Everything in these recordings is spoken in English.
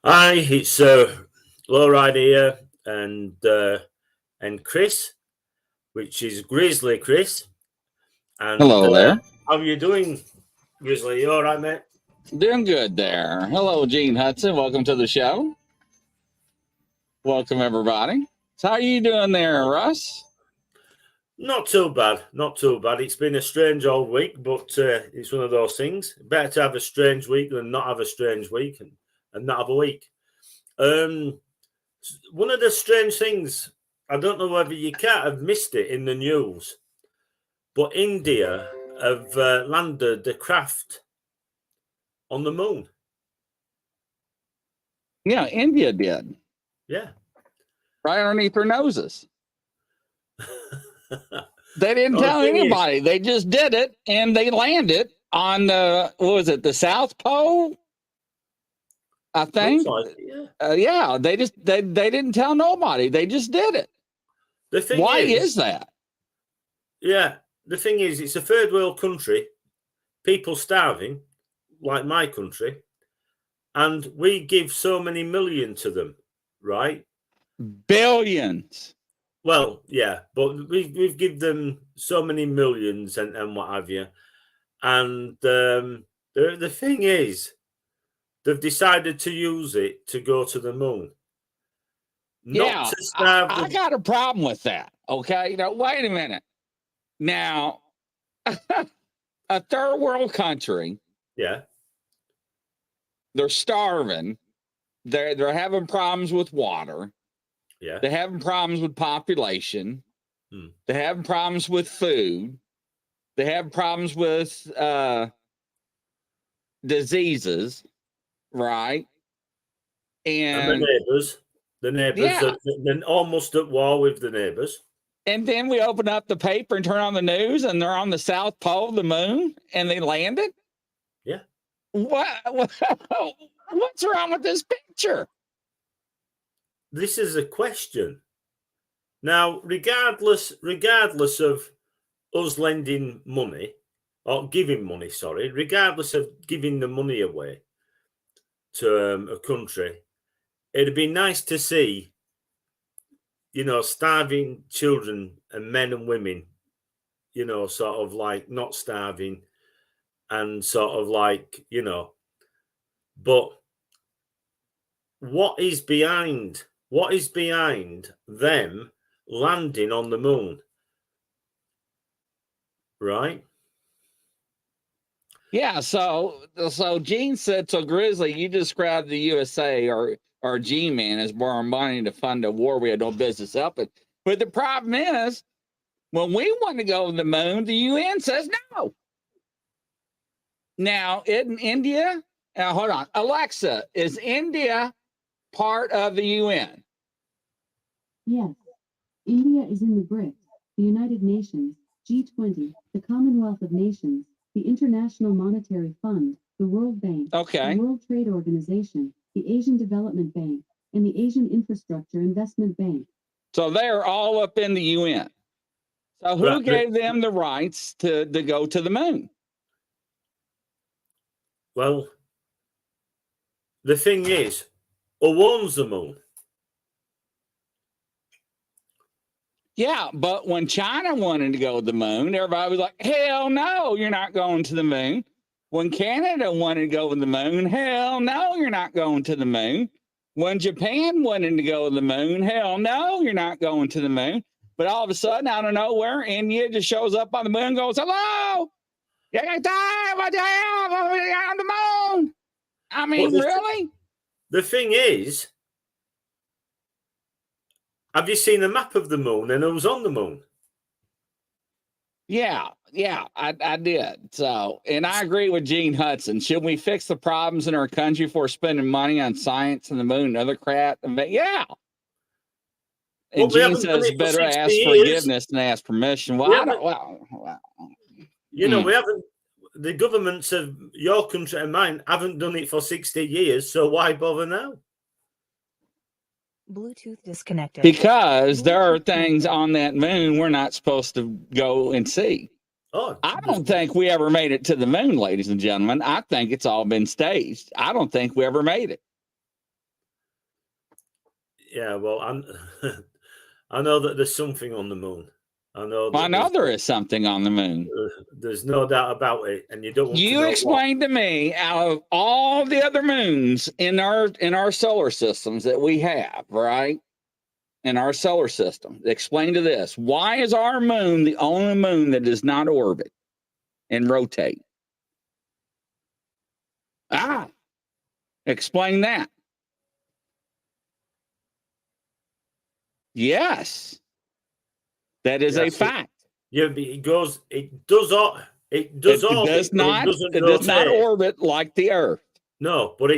Hi, it's Lowride here and Chris, which is Grizzly Chris. And Hello there. how you doing, Grizzly? You all right, mate? Doing good there. Hello, Gene Hudson. Welcome to the show. Welcome, everybody. So how are you doing there, Russ? Not too bad. Not too bad. It's been a strange old week, but it's one of those things. Better to have a strange week than not have a strange week and not have a week. One of the strange things, I don't know whether you can't have missed it in the news, but India have landed the craft on the moon. Yeah, India did. Yeah. Right underneath their noses. They didn't tell anybody. They just did it, and they landed on the, what was it, the South Pole? I think. Yeah, they didn't tell nobody. They just did it. The thing Why is that? Yeah, the thing is, it's a third world country, people starving, like my country, and we give so many million to them, right? Billions. Well, yeah, but we've given them so many millions and what have you. And the thing is, they've decided to use it to go to the moon. Not to starve I got a problem with that. Okay, now wait a minute. Now, a third world country. Yeah. They're starving. They're having problems with water. Yeah. They're having problems with population. They're having problems with food. They have problems with diseases, right? And the neighbors, they're almost at war with the neighbors. And then we open up the paper and turn on the news, and they're on the South Pole of the moon, and they landed. Yeah. What's wrong with this picture? This is a question. Now, regardless of us lending money or giving money, regardless of giving the money away to a country, it'd be nice to see, starving children and men and women, sort of like not starving and sort of like, but what is behind them landing on the moon? Right? Yeah, so Gene said, so Grizzly, you described the USA or G-Man as borrowing money to fund a war we had no business helping. But the problem is, when we want to go to the moon, the UN says no. Now, in India, hold on, Alexa, is India part of the UN? Yes. India is in the BRICS, the United Nations, G20, the Commonwealth of Nations, the International Monetary Fund, the World Bank, the World Trade Organization, the Asian Development Bank, and the Asian Infrastructure Investment Bank. So they're all up in the UN. So who gave them the rights to go to the moon? Well, the thing is, who owns the moon? Yeah, but when China wanted to go to the moon, everybody was like, hell no, you're not going to the moon. When Canada wanted to go to the moon, hell no, you're not going to the moon. When Japan wanted to go to the moon, hell no, you're not going to the moon. But all of a sudden, out of nowhere, India just shows up on the moon and goes, hello, you got time, what the hell, on the moon? I mean, really? The thing is, have you seen a map of the moon and who's on the moon? Yeah, I did. So, and I agree with Gene Hudson. Should we fix the problems in our country for spending money on science and the moon and other crap? Yeah. And Gene says better ask forgiveness than ask permission. Well, we haven't. The governments of your country and mine haven't done it for 60 years. So why bother now? Bluetooth disconnected. Because there are things on that moon we're not supposed to go and see. Oh, I don't think we ever made it to the moon, ladies and gentlemen. I think it's all been staged. I don't think we ever made it. Yeah, well, I know that there's something on the moon. I know there is something on the moon. There's no doubt about it, and you don't want to know explain to me, out of all the other moons in our solar systems that we have, right? In our solar system, explain to this: why is our moon the only moon that does not orbit and rotate? Explain that. Yes, that is a fact. Yeah, it does not orbit like the Earth. No, but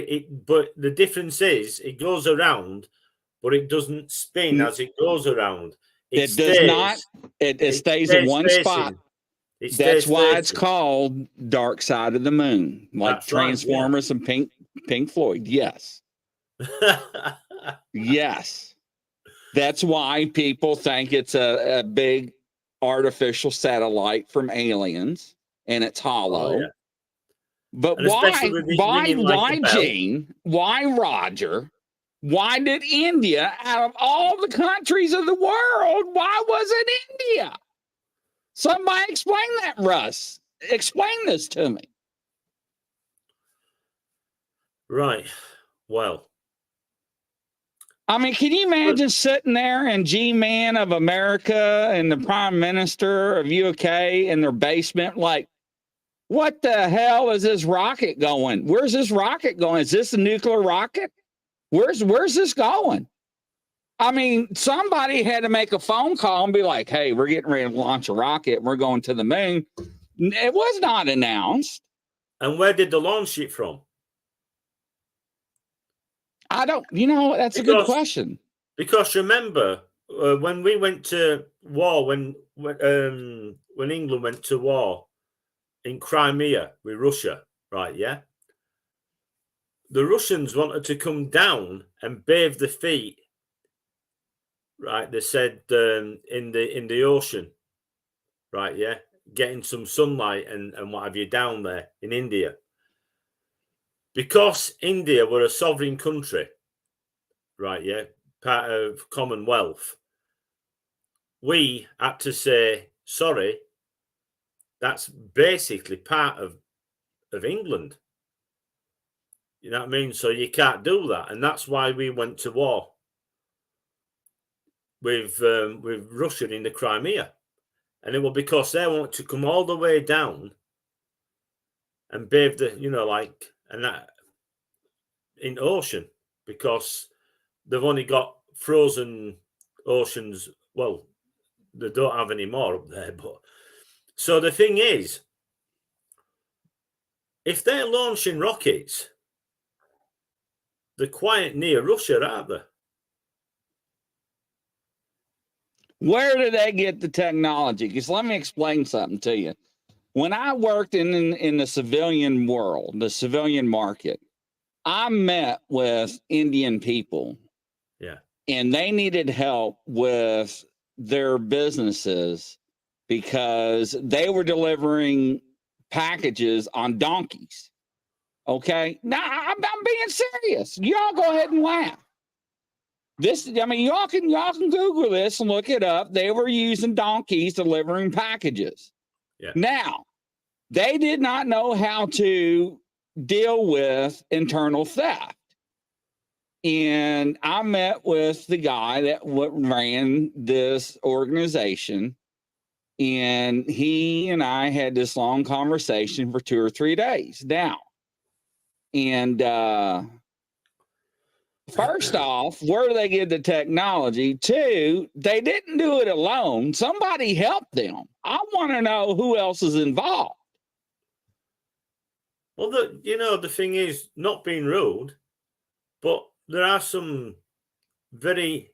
but the difference is it goes around, but it doesn't spin as it goes around. It does not. It stays in one spot. That's why it's called Dark Side of the Moon, like Transformers and Pink Floyd. Yes. Yes. That's why people think it's a big artificial satellite from aliens and it's hollow. Oh, yeah. But why Gene? Why Roger? Why did India, out of all the countries of the world, why was it India? Somebody explain that, Russ. Explain this to me. Right. Well, I mean, can you imagine sitting there and G-Man of America and the Prime Minister of UK in their basement, like, what the hell is this rocket going? Where's this rocket going? Is this a nuclear rocket? Where's this going? I mean, somebody had to make a phone call and be like, hey, we're getting ready to launch a rocket. We're going to the moon. It was not announced. And where did they launch it from? I don't, that's a good question. Because remember, when we went to war, when England went to war in Crimea with Russia, right? Yeah. The Russians wanted to come down and bathe their feet, right? They said in the ocean, right? Yeah, getting some sunlight and what have you down there in India. Because India were a sovereign country, right? Yeah, part of Commonwealth. We had to say, sorry, that's basically part of England. You know what I mean? So you can't do that. And that's why we went to war with Russia in the Crimea. And it was because they wanted to come all the way down and bathe the, and that in ocean, because they've only got frozen oceans. Well, they don't have any more up there. But so the thing is, if they're launching rockets, they're quite near Russia, aren't they? Where did they get the technology? Because let me explain something to you. When I worked in the civilian world, the civilian market, I met with Indian people. Yeah. And they needed help with their businesses because they were delivering packages on donkeys. Okay. Now I'm being serious. Y'all go ahead and laugh. Y'all can Google this and look it up. They were using donkeys delivering packages. Yeah. Now, they did not know how to deal with internal theft. And I met with the guy that ran this organization, and he and I had this long conversation for 2 or 3 days now. And first off, where do they get the technology? 2, they didn't do it alone. Somebody helped them. I want to know who else is involved. Well, the thing is, not being rude, but there are some very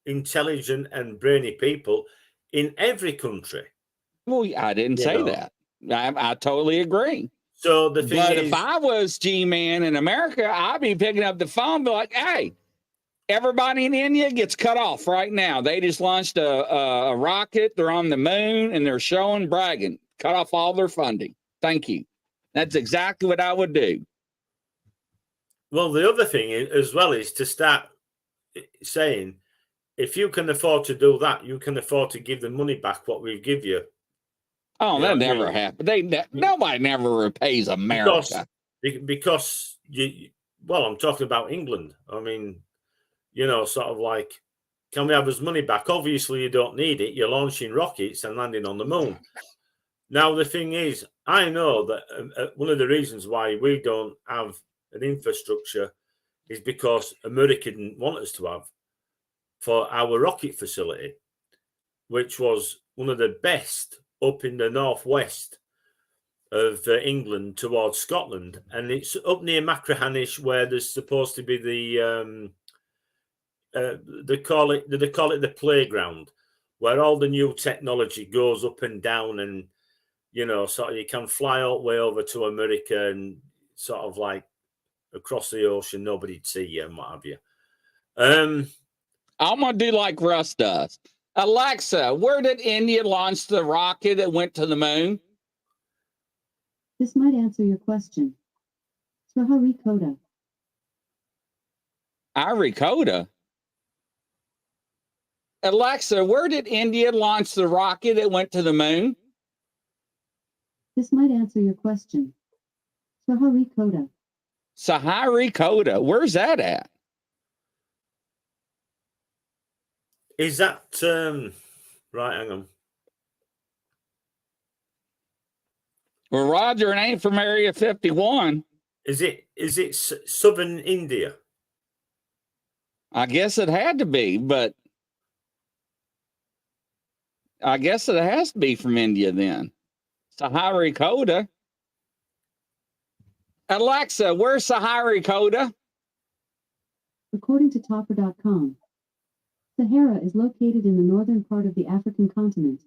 intelligent and brainy people in every country. Well, I didn't say that. I totally agree. So the thing is, if I was G-Man in America, I'd be picking up the phone and be like, hey, everybody in India gets cut off right now. They just launched a rocket. They're on the moon and they're showing, bragging. Cut off all their funding. Thank you. That's exactly what I would do. Well, the other thing as well is to start, saying, if you can afford to do that, you can afford to give the money back what we give you. Oh, You that know what I never mean? happened. Nobody never repays America. Because well, I'm talking about England. I mean, you know, sort of like, can we have his money back? Obviously, you don't need it. You're launching rockets and landing on the moon. Now, the thing is, I know that one of the reasons why we don't have an infrastructure is because America didn't want us to have for our rocket facility, which was one of the best up in the northwest of England towards Scotland. And it's up near Machrihanish where there's supposed to be the, they call it the playground, where all the new technology goes up and down, and you know, sort of you can fly all the way over to America and sort of like across the ocean, nobody'd see you and what have you. I'm gonna do like Russ does. Alexa, where did India launch the rocket that went to the moon? This might answer your question. Sriharikota. Sriharikota. Alexa, where did India launch the rocket that went to the moon? This might answer your question. Sriharikota. Sriharikota. Where's that at? Is that right? Hang on. Well, Roger, it ain't from Area 51. Is it southern India? I guess it had to be, but I guess it has to be from India then. Sriharikota. Alexa, where's Sriharikota? According to Topper.com, Sahara is located in the northern part of the African continent.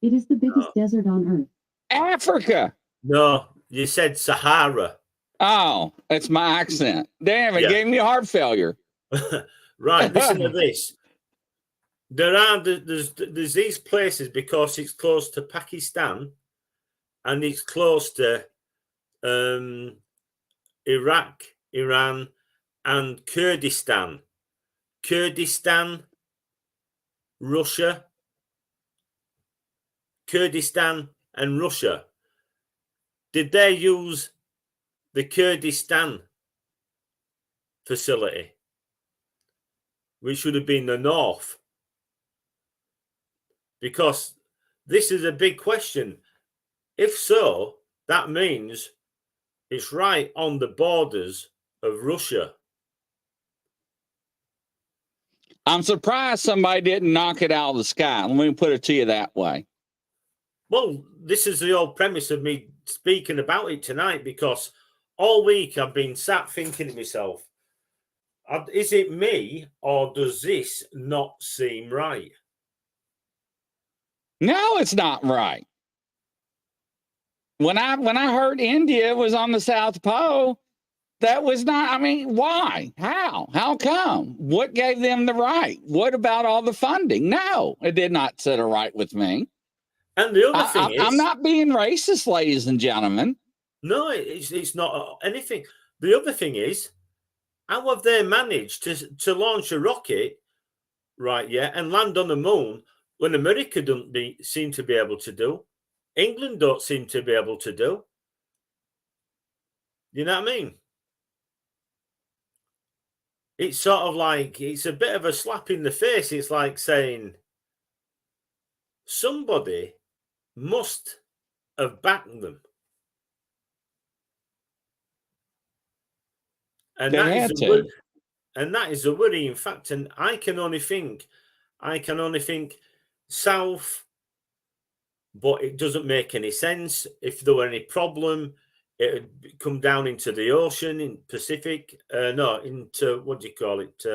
It is the biggest desert on Earth. Africa. No, you said Sahara. Oh, it's my accent. Damn, it gave me heart failure. Right, listen to this. There's these places because it's close to Pakistan and it's close to Iraq, Iran, and Kurdistan. Kurdistan, Russia. Kurdistan and Russia. Did they use the Kurdistan facility, which should have been the north? Because this is a big question. If so, that means it's right on the borders of Russia. I'm surprised somebody didn't knock it out of the sky. Let me put it to you that way. Well, this is the whole premise of me speaking about it tonight, because all week I've been sat thinking to myself, is it me or does this not seem right? No, it's not right. When I heard India was on the South Pole, that was not, I mean, why? How come? What gave them the right? What about all the funding? No, it did not sit right with me. And the other thing is, I'm not being racist, ladies and gentlemen. No, it's not anything. The other thing is, how have they managed to launch a rocket, right, and land on the moon when America don't seem to be able to do? England don't seem to be able to do. You know what I mean? It's sort of like, it's a bit of a slap in the face. It's like saying somebody must have backed them. And that is a worrying fact. And I can only think south, but it doesn't make any sense. If there were any problem, it would come down into the ocean in Pacific. Into, what do you call it?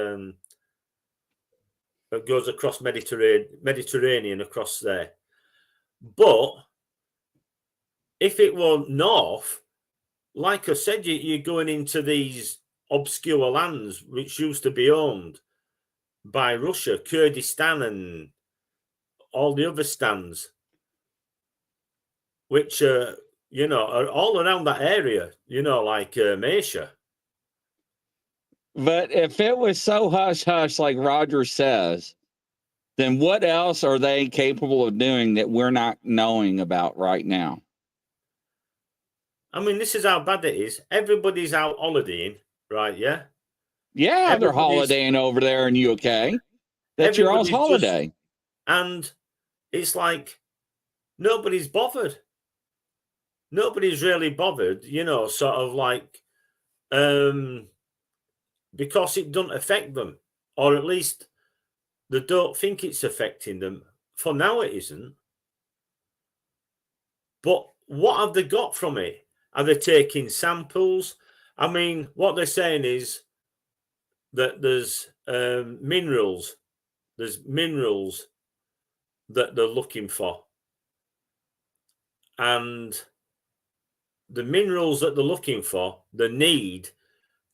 It goes across Mediterranean across there. But if it were north, like I said, you're going into these obscure lands which used to be owned by Russia, Kurdistan, and all the other stands, which are all around that area, like Asia. But if it was so hush hush, like Roger says, then what else are they capable of doing that we're not knowing about right now? I mean, this is how bad it is. Everybody's out holidaying, right? Yeah. Yeah, they're Everybody's holidaying over there in UK. That's your all's holiday. And it's like nobody's bothered. Nobody's really bothered, you know, sort of like because it doesn't affect them, or at least they don't think it's affecting them. For now, it isn't. But what have they got from it? Are they taking samples? I mean, what they're saying is that there's minerals. There's minerals that they're looking for. And the minerals that they're looking for, they need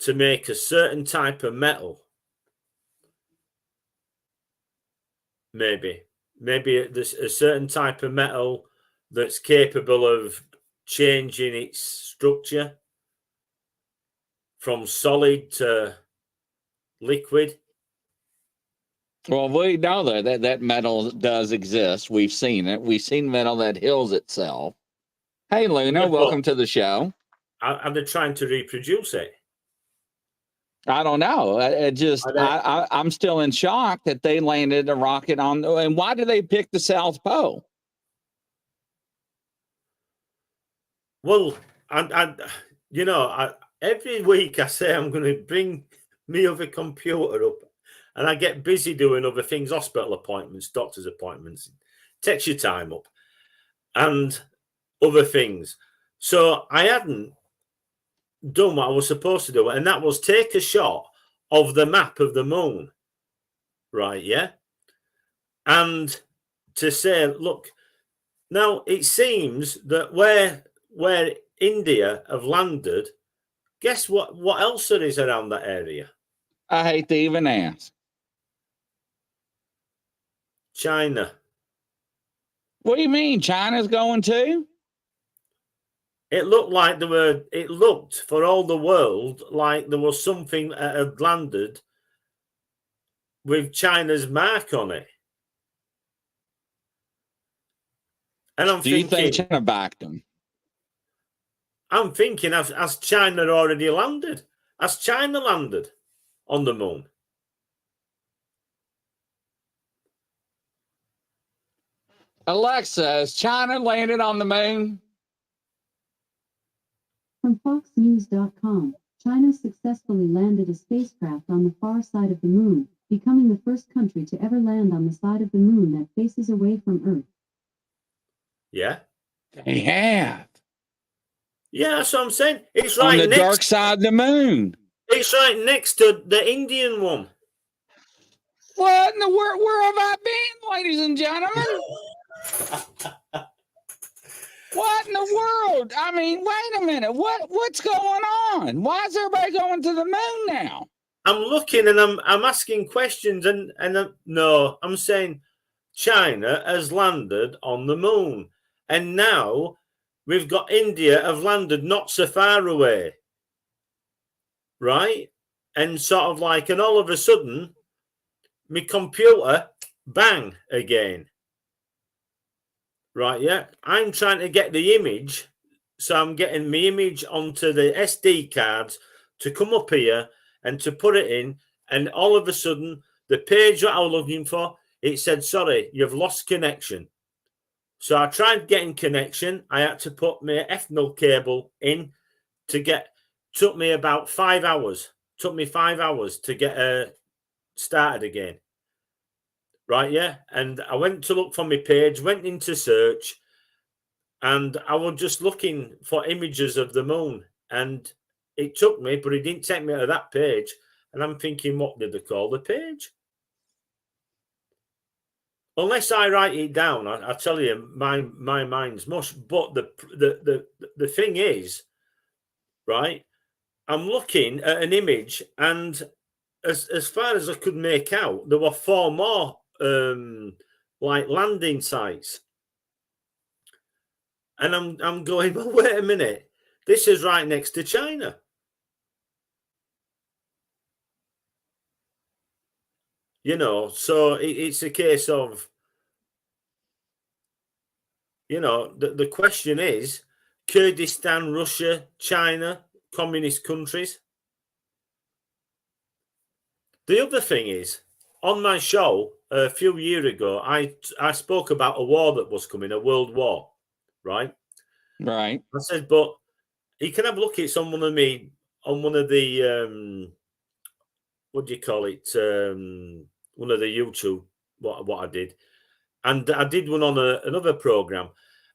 to make a certain type of metal. Maybe there's a certain type of metal that's capable of changing its structure from solid to liquid. Well, we know that metal does exist. We've seen it. We've seen metal that heals itself. Hey, Luna, Yeah, welcome to the show. Are they trying to reproduce it? I don't know. I'm still in shock that they landed a rocket on. And why did they pick the South Pole? Well, every week I say I'm going to bring me other computer up, and I get busy doing other things, hospital appointments, doctor's appointments. Takes your time up, and other things. So I hadn't done what I was supposed to do, and that was take a shot of the map of the moon, right? Yeah, and to say, look, now it seems that where India have landed, guess what else there is around that area? I hate to even ask. China. What do you mean? China's going too? It looked for all the world like there was something that had landed with China's mark on it. And I'm thinking, you think China backed them? I'm thinking, has China already landed? Has China landed on the moon? Alexa, has China landed on the moon? From FoxNews.com, China successfully landed a spacecraft on the far side of the moon, becoming the first country to ever land on the side of the moon that faces away from Earth. Yeah. They have. Yeah, that's what I'm saying. It's right on the dark side of the moon. It's right next to the Indian one. What in the world? Where have I been, ladies and gentlemen? What in the world? I mean, wait a minute. What's going on? Why is everybody going to the moon now? I'm looking and I'm asking questions and no, I'm saying China has landed on the moon, and now we've got India have landed not so far away, right? And sort of like, and all of a sudden, my computer bang again. Right, yeah. I'm trying to get the image, so I'm getting my image onto the SD cards to come up here and to put it in, and all of a sudden, the page that I was looking for, it said, sorry, you've lost connection. So I tried getting connection. I had to put my Ethernet cable in took me about 5 hours. Took me 5 hours to get started again. Right, yeah. And I went to look for my page, went into search, and I was just looking for images of the moon. And it took me, but it didn't take me to that page. And I'm thinking, what did they call the page? Unless I write it down, I tell you, my mind's mush. But the thing is, right, I'm looking at an image, and as far as I could make out, there were 4 more like landing sites. And I'm going, well, wait a minute. This is right next to China. You know, so it's a case of, you know, the question is Kurdistan, Russia, China, communist countries. The other thing is, on my show a few years ago, I spoke about a war that was coming, a world war, right? Right. I said, but you can have a look at it on one of the what do you call it? One of the YouTube what I did, and I did one on another program,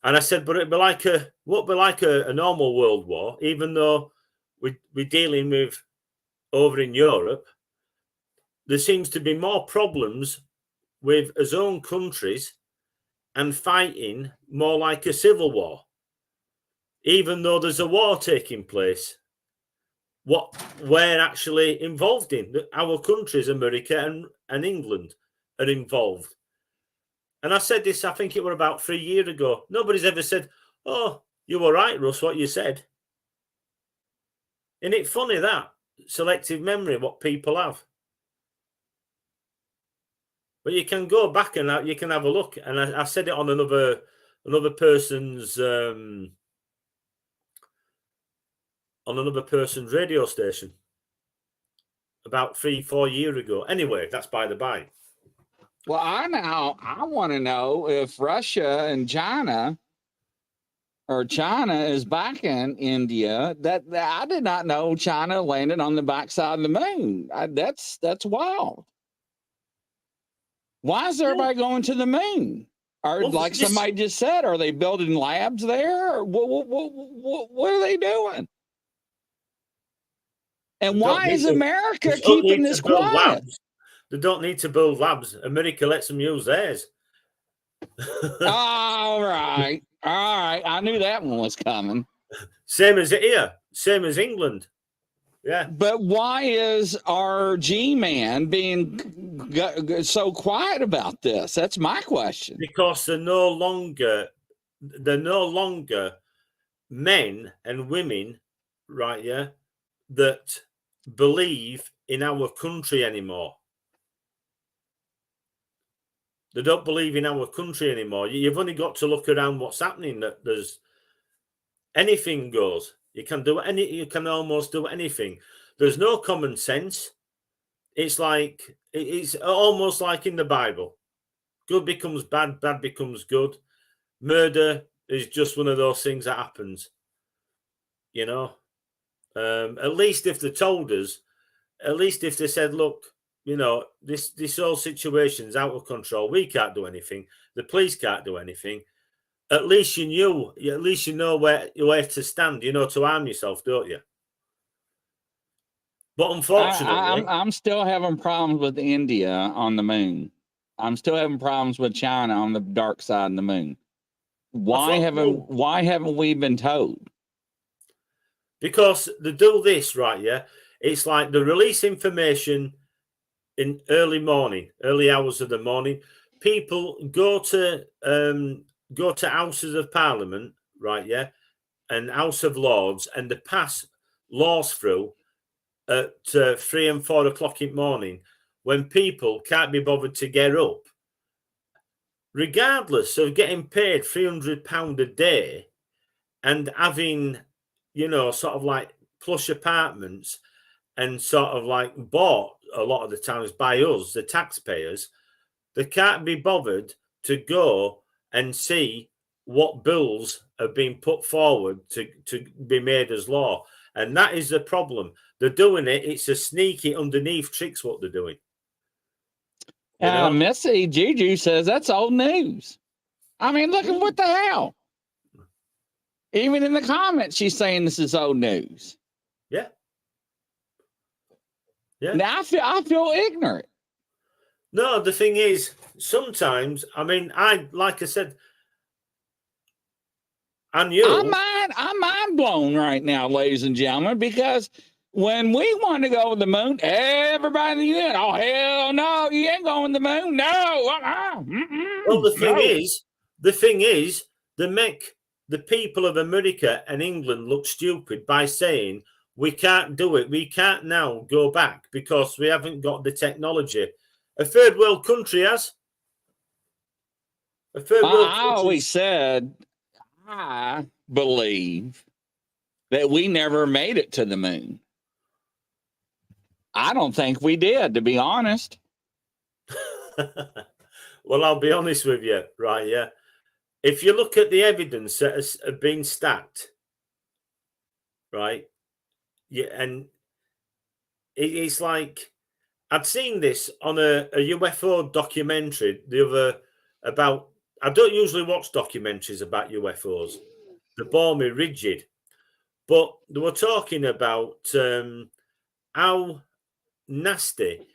and I said, but it'd be like a normal world war, even though we're dealing with over in Europe. There seems to be more problems with his own countries and fighting more like a civil war, even though there's a war taking place. What we're actually involved in, our countries, America and England, are involved. And I said this, I think it were about 3 years ago. Nobody's ever said, oh, you were right, Russ, what you said. Isn't it funny that selective memory, what people have? But you can go back and you can have a look. And I said it on another person's radio station about 3-4 years ago. Anyway, that's by the by. Well, I want to know if Russia and China, or China is backing India. That I did not know China landed on the backside of the moon. That's wild. Why is everybody going to the moon? Or like somebody just said, are they building labs there? Or what are they doing? And why is America keeping this quiet? They don't need to build labs. America lets them use theirs. All right. I knew that one was coming. Same as here. Same as England. Yeah. But why is our G-man being so quiet about this? That's my question. Because they're no longer men and women, right? Yeah, that believe in our country anymore. They don't believe in our country anymore. You've only got to look around what's happening. That there's anything goes. You can almost do anything. There's no common sense. It's almost like in the Bible. Good becomes bad, bad becomes good. Murder is just one of those things that happens. You know, at least if they told us, at least if they said, look, you know, this whole situation's out of control. We can't do anything. The police can't do anything. At least you know where to stand, you know, to arm yourself, don't you? But unfortunately, I'm still having problems with India on the moon. I'm still having problems with China on the dark side of the moon. Why haven't we been told? Because they do this, right? Yeah, it's like they release information in early hours of the morning. People go to houses of parliament, right? Yeah, and House of Lords, and they pass laws through at 3 and 4 o'clock in the morning when people can't be bothered to get up, regardless of getting paid £300 a day and having, you know, sort of like plush apartments and sort of like bought a lot of the times by us, the taxpayers. They can't be bothered to go and see what bills have been put forward to be made as law. And that is the problem. They're doing it. It's a sneaky underneath tricks what they're doing. Missy Juju says that's old news. I mean, look at what the hell. Even in the comments, she's saying this is old news. Yeah. Yeah. Now I feel ignorant. No, the thing is, sometimes, I mean, like I said, and you, I'm mind blown right now, ladies and gentlemen, because when we want to go to the moon, everybody in, oh hell no, you ain't going to the moon, no. Well, the thing is, they make the people of America and England look stupid by saying we can't do it. We can't now go back because we haven't got the technology A third world country has. A third world I always said, I believe that we never made it to the moon. I don't think we did, to be honest. Well, I'll be honest with you, right? Yeah. If you look at the evidence that has been stacked, right? Yeah, and it's like I'd seen this on a UFO documentary the other about. I don't usually watch documentaries about UFOs. They bore me rigid. But they were talking about how nasty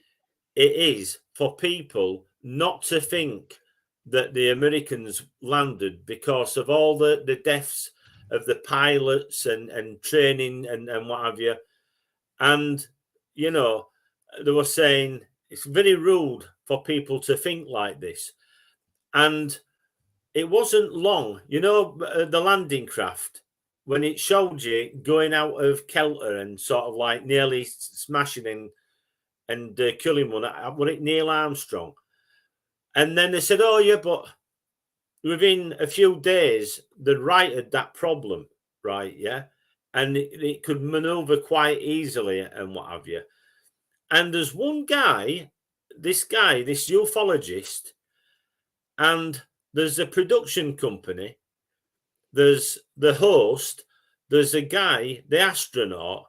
it is for people not to think that the Americans landed because of all the deaths of the pilots and training and what have you. And, you know, they were saying it's very rude for people to think like this. And it wasn't long, you know, the landing craft, when it showed you going out of kilter and sort of like nearly smashing and killing one, was it Neil Armstrong? And then they said, oh, yeah, but within a few days, they righted that problem, right? Yeah. And it could maneuver quite easily and what have you. And there's one guy, this ufologist, and there's a production company, there's the host, there's a guy, the astronaut,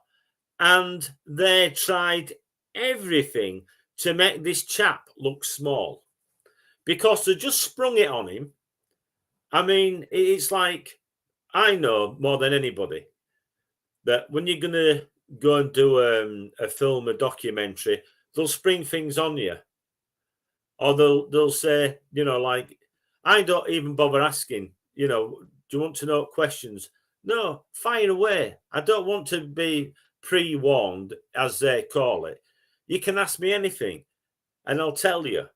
and they tried everything to make this chap look small because they just sprung it on him. I mean, it's like, I know more than anybody that when you're going to go and do a film, a documentary, they'll spring things on you. Or they'll say, you know, like, I don't even bother asking, you know, do you want to know questions? No, fire away. I don't want to be pre-warned, as they call it. You can ask me anything and I'll tell you.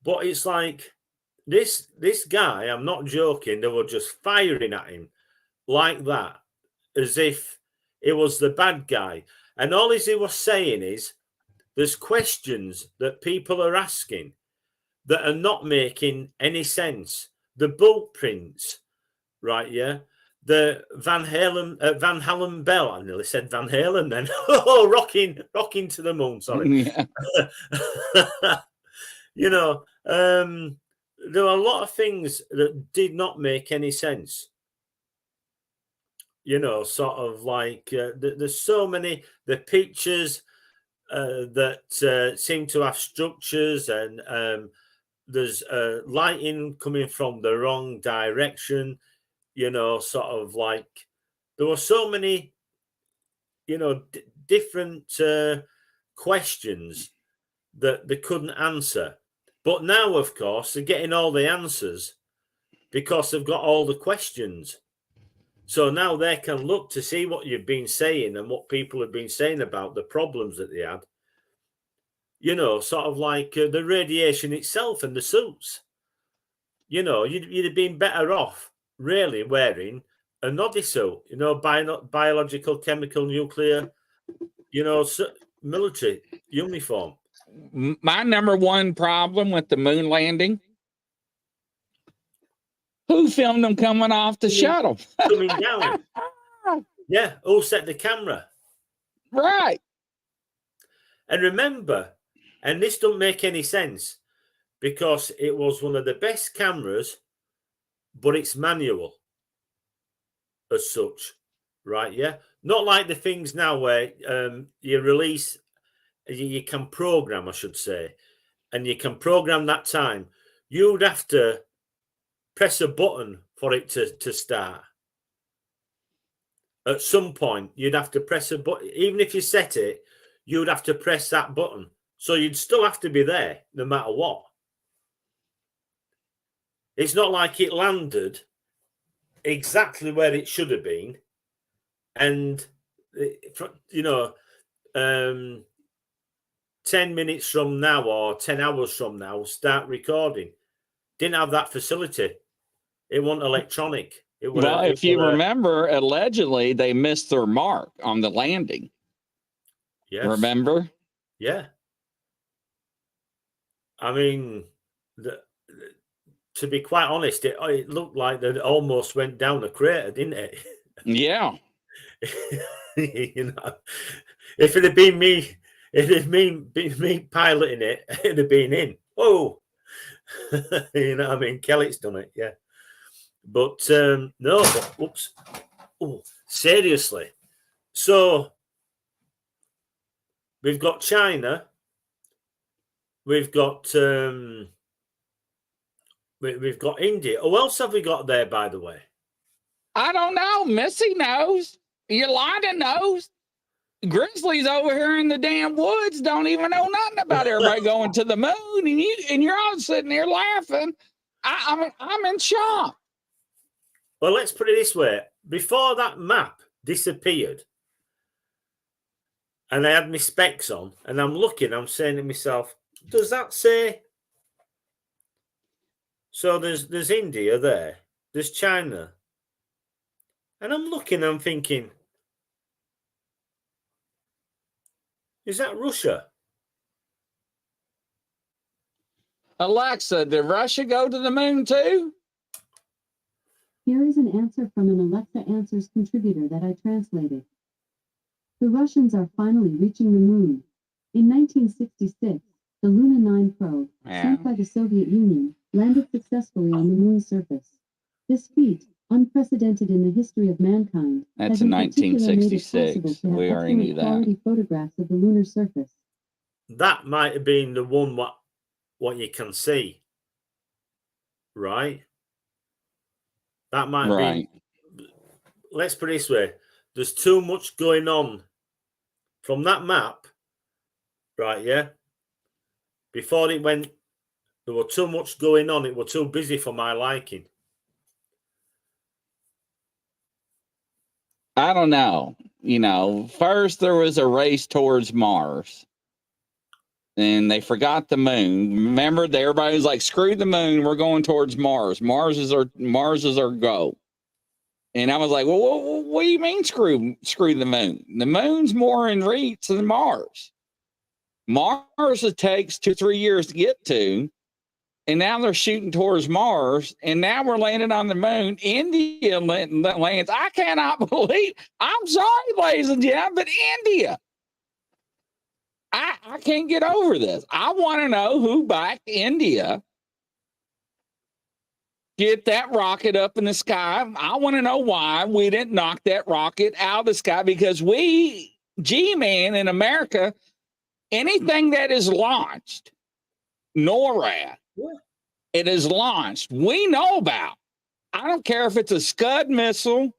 But it's like this guy, I'm not joking, they were just firing at him like that, as if it was the bad guy. And all he was saying is, there's questions that people are asking that are not making any sense. The blueprints, right? Yeah. The Van Halen bell. I nearly said Van Halen then. Oh, rocking to the moon. Sorry. Yeah. You know, there are a lot of things that did not make any sense. You know, sort of like there's so many, the pictures that seem to have structures, and there's lighting coming from the wrong direction, you know, sort of like there were so many, you know, different questions that they couldn't answer. But now, of course, they're getting all the answers because they've got all the questions. So now they can look to see what you've been saying and what people have been saying about the problems that they had. You know, sort of like the radiation itself and the suits. You know, you'd have been better off really wearing a noddy suit, you know, biological, chemical, nuclear, you know, military uniform. My number one problem with the moon landing, who filmed them coming off the shuttle? Coming down. Yeah, who set the camera? Right. And remember, and this don't make any sense because it was one of the best cameras, but it's manual as such, right? Yeah. Not like the things now where you release, you can program, I should say, and you can program that time. You'd have to press a button for it to start. At some point, you'd have to press a button. Even if you set it, you'd have to press that button. So you'd still have to be there no matter what. It's not like it landed exactly where it should have been. And, you know, 10 minutes from now or 10 hours from now, start recording. Didn't have that facility. It wasn't electronic. Well, if you remember, allegedly, they missed their mark on the landing. Yes. Remember? Yeah. I mean, to be quite honest, it looked like they almost went down a crater, didn't it? Yeah. You know, if it had been me, been me piloting it, it'd have been in. Oh, you know what I mean? Kelly's done it, yeah. But no, but, whoops. Oh, seriously. So we've got China. We've got we've got India. Who else have we got there, by the way? I don't know. Missy knows. Yolanda knows. Grizzly's over here in the damn woods. Don't even know nothing about everybody going to the moon, and you're all sitting there laughing. I'm in shock. Well, let's put it this way: before that map disappeared, and I had my specs on, and I'm looking, I'm saying to myself, does that say? So there's India there, there's China, and I'm looking, I'm thinking, is that Russia? Alexa, did Russia go to the moon too? Here is an answer from an Alexa Answers contributor that I translated. The Russians are finally reaching the moon. In 1966, the Luna 9 probe, sent by the Soviet Union, landed successfully on the moon's surface. This feat, unprecedented in the history of mankind, That's has in in particular made it 1966. possible to have We already knew excellent that. quality photographs of the lunar surface. That might have been the one what you can see, right? That might Right. be. Let's put it this way: there's too much going on from that map, right? Yeah. Before it went, there was too much going on. It was too busy for my liking. I don't know. You know, first there was a race towards Mars. And they forgot the moon. Remember, everybody was like, "Screw the moon, we're going towards Mars. Mars is our goal." And I was like, "Well, what do you mean screw the moon? The moon's more in reach than Mars. Mars it takes 2-3 years to get to, and now they're shooting towards Mars, and now we're landing on the moon. India lands. I cannot believe. I'm sorry, ladies and gentlemen, but India." I can't get over this. I want to know who backed India get that rocket up in the sky. I want to know why we didn't knock that rocket out of the sky, because we, G-Man in America, anything that is launched, NORAD, it is launched, we know about. I don't care if it's a Scud missile,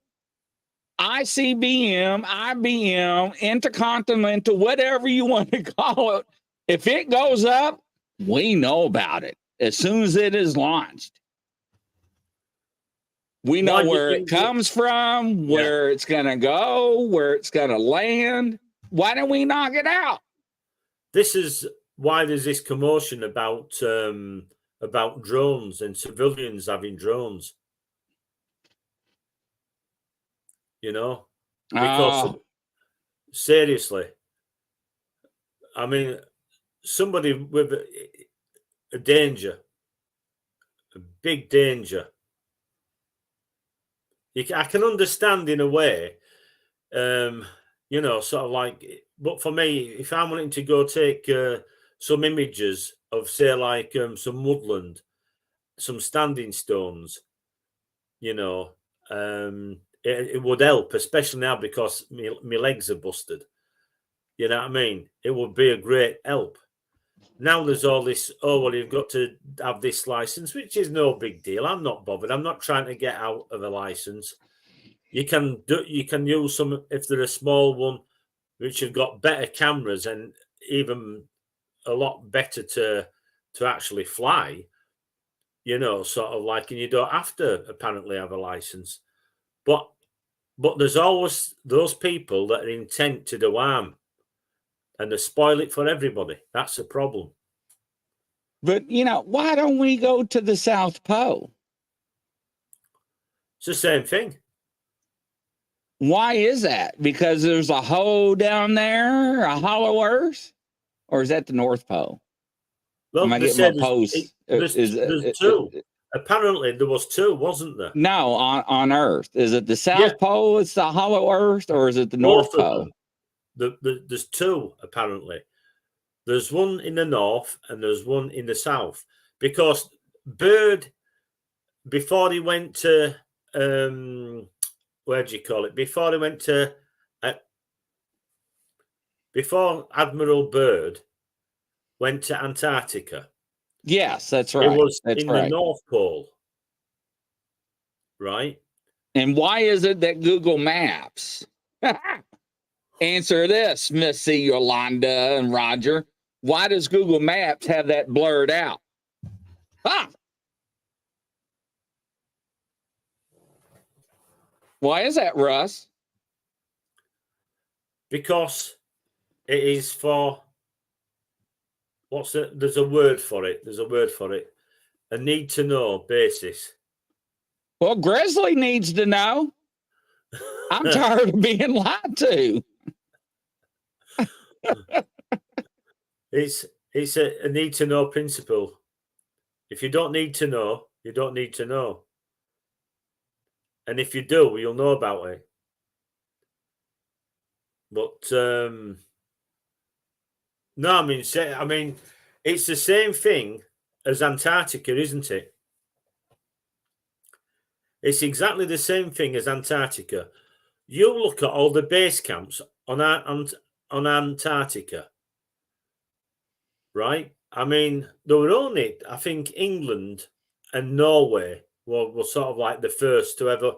ICBM, IBM, intercontinental, whatever you want to call it. If it goes up, we know about it as soon as it is launched. We know where it comes from, where it's going to go, where it's going to land. Why don't we knock it out? This is why there's this commotion about drones and civilians having drones. You know, because seriously, I mean, somebody with a danger, a big danger. I can understand in a way, you know, sort of like, but for me, if I'm wanting to go take some images of, say, like some woodland, some standing stones, you know, it would help, especially now because my legs are busted. You know what I mean? It would be a great help. Now there's all this, oh, well, you've got to have this license, which is no big deal. I'm not bothered. I'm not trying to get out of a license. You can use some, if they're a small one, which have got better cameras and even a lot better to actually fly, you know, sort of like, and you don't have to apparently have a license. But there's always those people that are intent to do harm, and they spoil it for everybody. That's the problem. But, you know, why don't we go to the South Pole? It's the same thing. Why is that? Because there's a hole down there, a hollow earth? Or is that the North Pole? Well, I they getting said my post? there's two. Apparently, there was two, wasn't there? No, on Earth. Is it the South Yeah. Pole? It's the hollow Earth, or is it the Both North of Pole? them. There's two, apparently. There's one in the north and there's one in the south. Because Bird, before he went to, where do you call it? Before he went to, before Admiral Byrd went to Antarctica. Yes, that's right. It was that's in right. the North Pole. Right? And why is it that Google Maps? Answer this, Missy, Yolanda, and Roger. Why does Google Maps have that blurred out? Ah! Why is that, Russ? Because it is for there's a word for it. There's a word for it. A need to know basis. Well, Grizzly needs to know. I'm tired of being lied to. It's a need to know principle. If you don't need to know, you don't need to know. And if you do, you'll know about it. But no, I mean, it's the same thing as Antarctica, isn't it? It's exactly the same thing as Antarctica. You look at all the base camps on Antarctica, right? I mean, there were only, I think, England and Norway were sort of like the first to ever.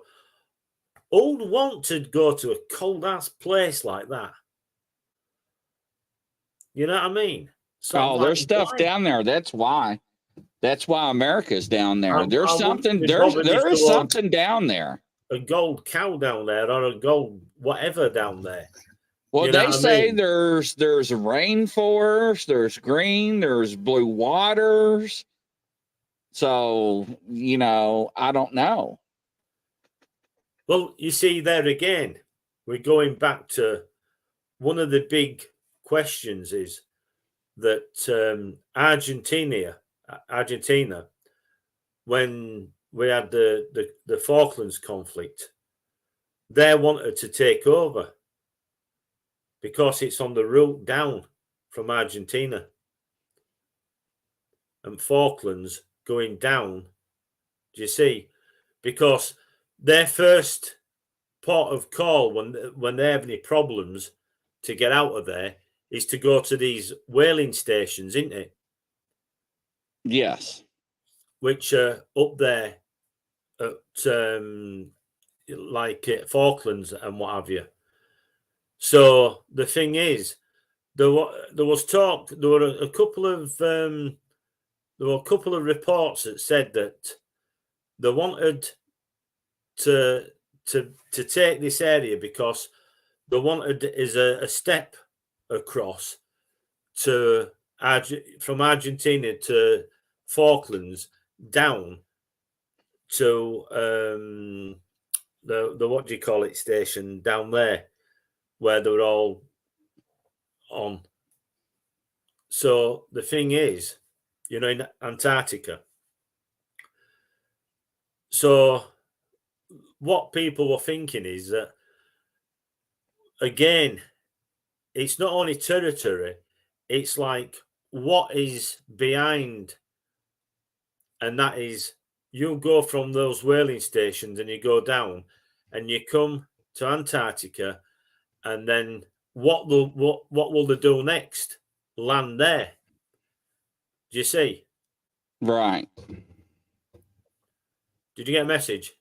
Who would want to go to a cold ass place like that? You know what I mean? There's stuff down there. That's why. That's why America's down there. There's something. There is something down there. A gold cow down there, or a gold whatever down there. Well, they say there's a rainforest, there's green, there's blue waters. So, I don't know. Well, you see there again, we're going back to one of the big questions is that Argentina, when we had the Falklands conflict, they wanted to take over because it's on the route down from Argentina. And Falklands going down, do you see? Because their first port of call when they have any problems to get out of there is to go to these whaling stations, isn't it? Yes. Which are up there at Falklands and what have you. So the thing is, there was talk. There were a couple of reports that said that they wanted to take this area because they wanted is a step across from Argentina to Falklands down to the what do you call it station down there where they were all on. So the thing is, in Antarctica. So what people were thinking is that, again, it's not only territory, it's like what is behind. And that is, you go from those whaling stations and you go down and you come to Antarctica, and then what will they do next? Land there. Do you see? Right. Did you get a message?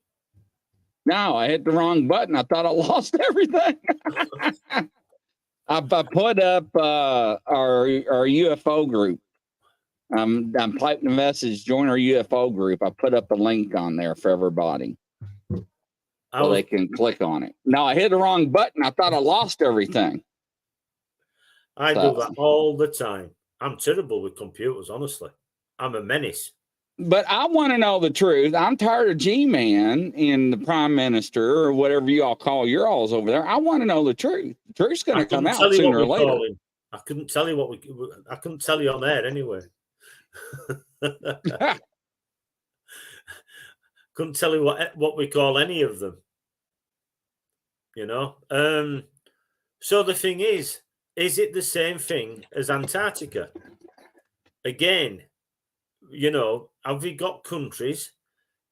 No, I hit the wrong button. I thought I lost everything. I put up our UFO group. I'm typing a message, join our UFO group. I put up a link on there for everybody. So they can click on it. No, I hit the wrong button. I thought I lost everything. I do that all the time. I'm terrible with computers, honestly. I'm a menace. But I want to know the truth. I'm tired of G-Man and the Prime Minister or whatever you all call your alls over there. I want to know the truth. The truth's going to come out sooner or later. I couldn't tell you I couldn't tell you on air anyway. Couldn't tell you what we call any of them. You know. So the thing is it the same thing as Antarctica? Again, you know, have we got countries?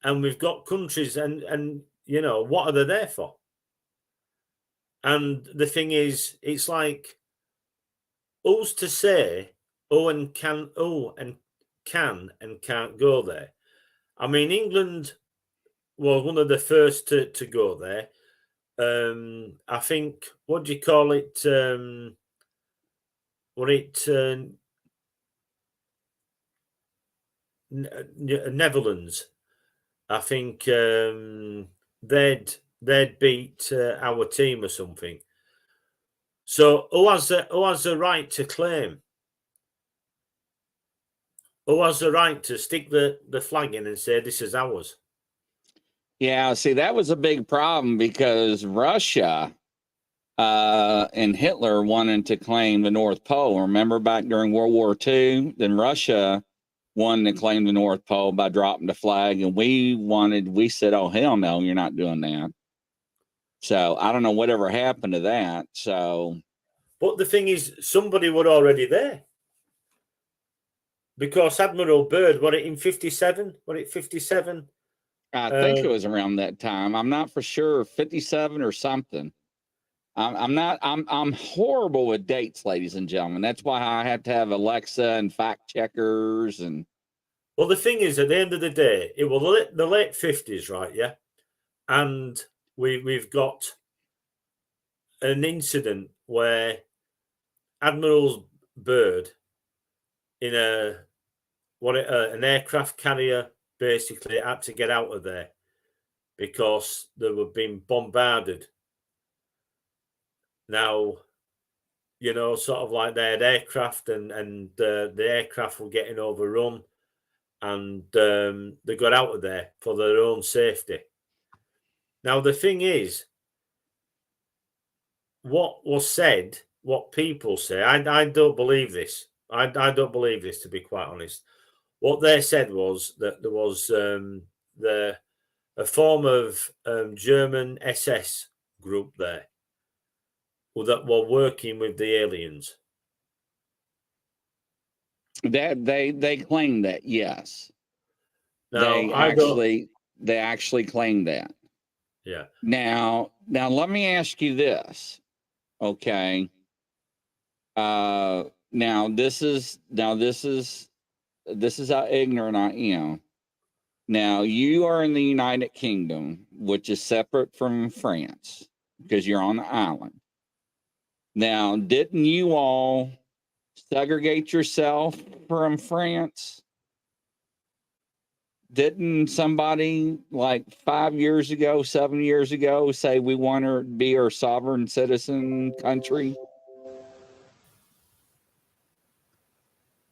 And we've got countries, and you know, what are they there for? And the thing is, it's like, who's to say and can't go there? I mean, England was one of the first to go there. I think, what do you call it? Netherlands. I think they'd beat our team or something. So who has the right to claim? Who has the right to stick the flag in and say this is ours? Yeah, see, that was a big problem because Russia and Hitler wanted to claim the North Pole. Remember back during World War II? Then Russia wanted to claim the North Pole by dropping the flag, and we said, oh, hell no, you're not doing that. So I don't know whatever happened to that. So, but the thing is, somebody were already there. Because Admiral Byrd, what it in 57? What it 57? I think it was around that time. I'm not for sure, 57 or something. I'm horrible with dates, ladies and gentlemen. That's why I have to have Alexa and fact checkers. And well, the thing is, at the end of the day, it was the late 50s, right? Yeah, and we've got an incident where Admiral Byrd in an aircraft carrier basically had to get out of there because they were being bombarded. Now, you know, sort of like they had aircraft and the aircraft were getting overrun, and they got out of there for their own safety. Now, the thing is, what was said, what people say, I don't believe this. I don't believe this, to be quite honest. What they said was that there was a form of German SS group there that were working with the aliens. that they claim that, yes. Now, they actually claim that. Yeah. Now let me ask you this. Okay. Now this is how ignorant I am. Now, you are in the United Kingdom, which is separate from France because you're on the island. Now, didn't you all segregate yourself from France? Didn't somebody like 5 years ago, 7 years ago say we want to be our sovereign citizen country?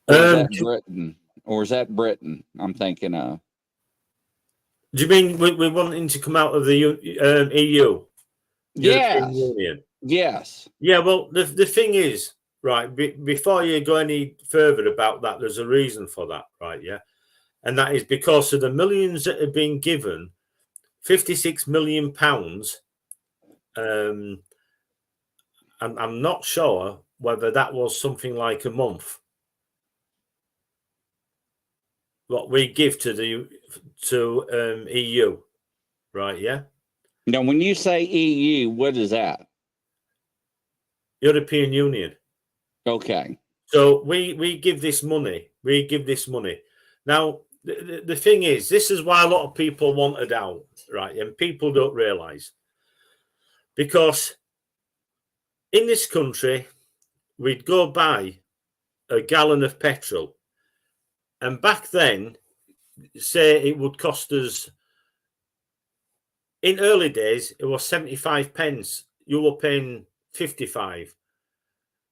Or is that Britain? Or is that Britain I'm thinking of? Do you mean we're wanting to come out of the EU? Yes. Union? Yes. Yeah, well, the thing is, right, before you go any further about that, there's a reason for that, right, yeah? And that is because of the millions that have been given, £56 million. I'm not sure whether that was something like a month. What we give to the EU, right? Yeah. Now, when you say EU, what is that? European Union. Okay. So we give this money. We give this money. Now, the thing is, this is why a lot of people wanted out, right? And people don't realize, because in this country, we'd go buy a gallon of petrol, and back then, say it would cost us, in early days, it was 75 pence. You were paying 55.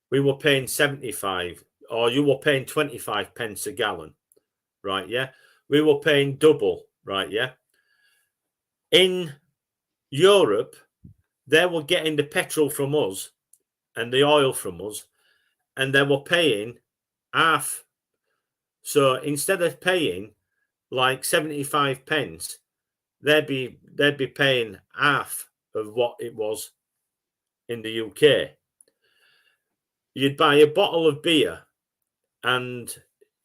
We were paying 75, or you were paying 25 pence a gallon, right? Yeah. We were paying double, right? Yeah. In Europe, they were getting the petrol from us and the oil from us, and they were paying half So instead of paying like 75 pence, they'd be paying half of what it was in the UK. You'd buy a bottle of beer and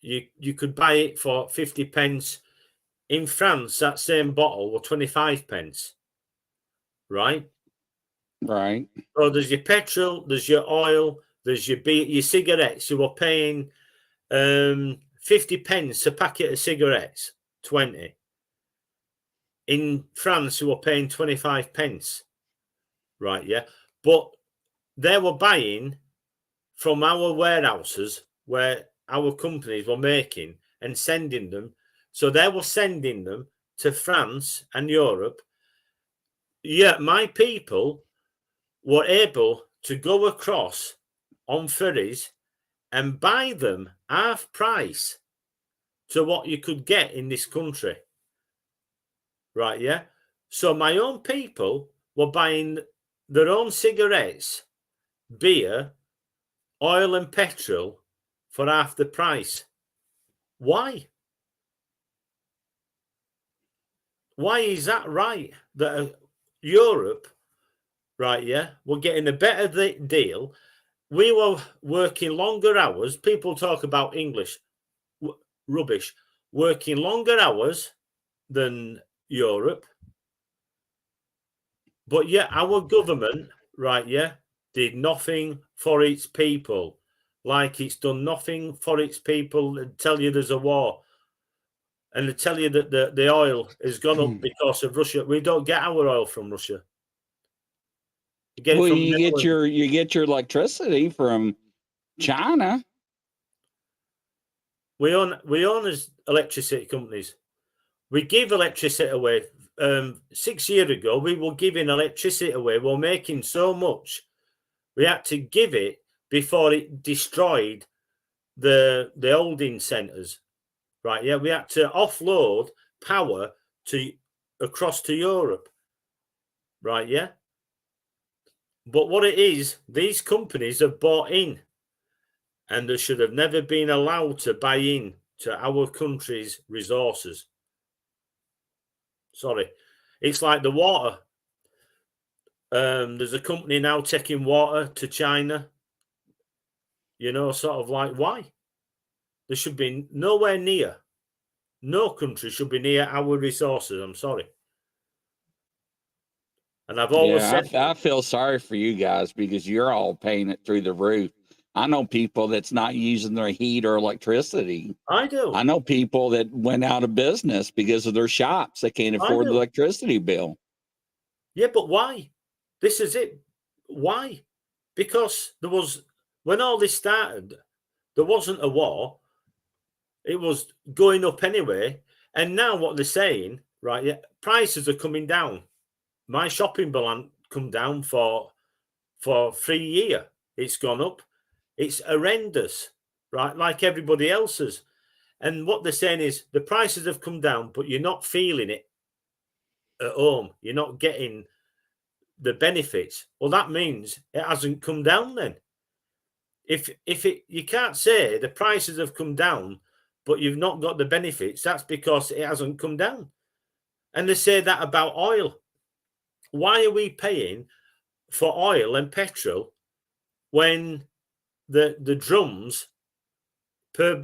you could buy it for 50 pence. In France, that same bottle was 25 pence. Right? Right. So there's your petrol, there's your oil, there's your beer, your cigarettes. You were paying 50 pence a packet of cigarettes, 20. In France, you were paying 25 pence. Right, yeah. But they were buying from our warehouses where our companies were making and sending them. So they were sending them to France and Europe. Yeah, my people were able to go across on ferries and buy them half price to what you could get in this country. Right, yeah? So my own people were buying their own cigarettes, beer, oil and petrol for half the price. Why? Why is that right? That Europe, right, yeah, we're getting a better deal. We were working longer hours. People talk about English rubbish. Working longer hours than Europe. But yeah, our government, right, yeah, did nothing for its people. Like it's done nothing for its people and tell you there's a war. And they tell you that the oil has gone up because of Russia. We don't get our oil from Russia. You get your electricity from China. We own as electricity companies. We give electricity away. 6 years ago, we were giving electricity away. We were making so much. We had to give it before it destroyed the holding centres. Right, yeah, we had to offload power across to Europe. Right, yeah. But what it is, these companies have bought in, and they should have never been allowed to buy in to our country's resources. Sorry. It's like the water. There's a company now taking water to China. You know, sort of like, why? There should be nowhere near. No country should be near our resources. I'm sorry. And I've always said, I feel sorry for you guys because you're all paying it through the roof. I know people that's not using their heat or electricity. I do. I know people that went out of business because of their shops. They can't afford the electricity bill. Yeah, but why? This is it. Why? Because when all this started, there wasn't a war. It was going up anyway. And now what they're saying, right, yeah, prices are coming down. My shopping bill come down for 3 years. It's gone up. It's horrendous, right? Like everybody else's. And what they're saying is the prices have come down, but you're not feeling it at home. You're not getting the benefits. Well, that means it hasn't come down then. You can't say the prices have come down, but you've not got the benefits, that's because it hasn't come down. And they say that about oil. Why are we paying for oil and petrol when the drums per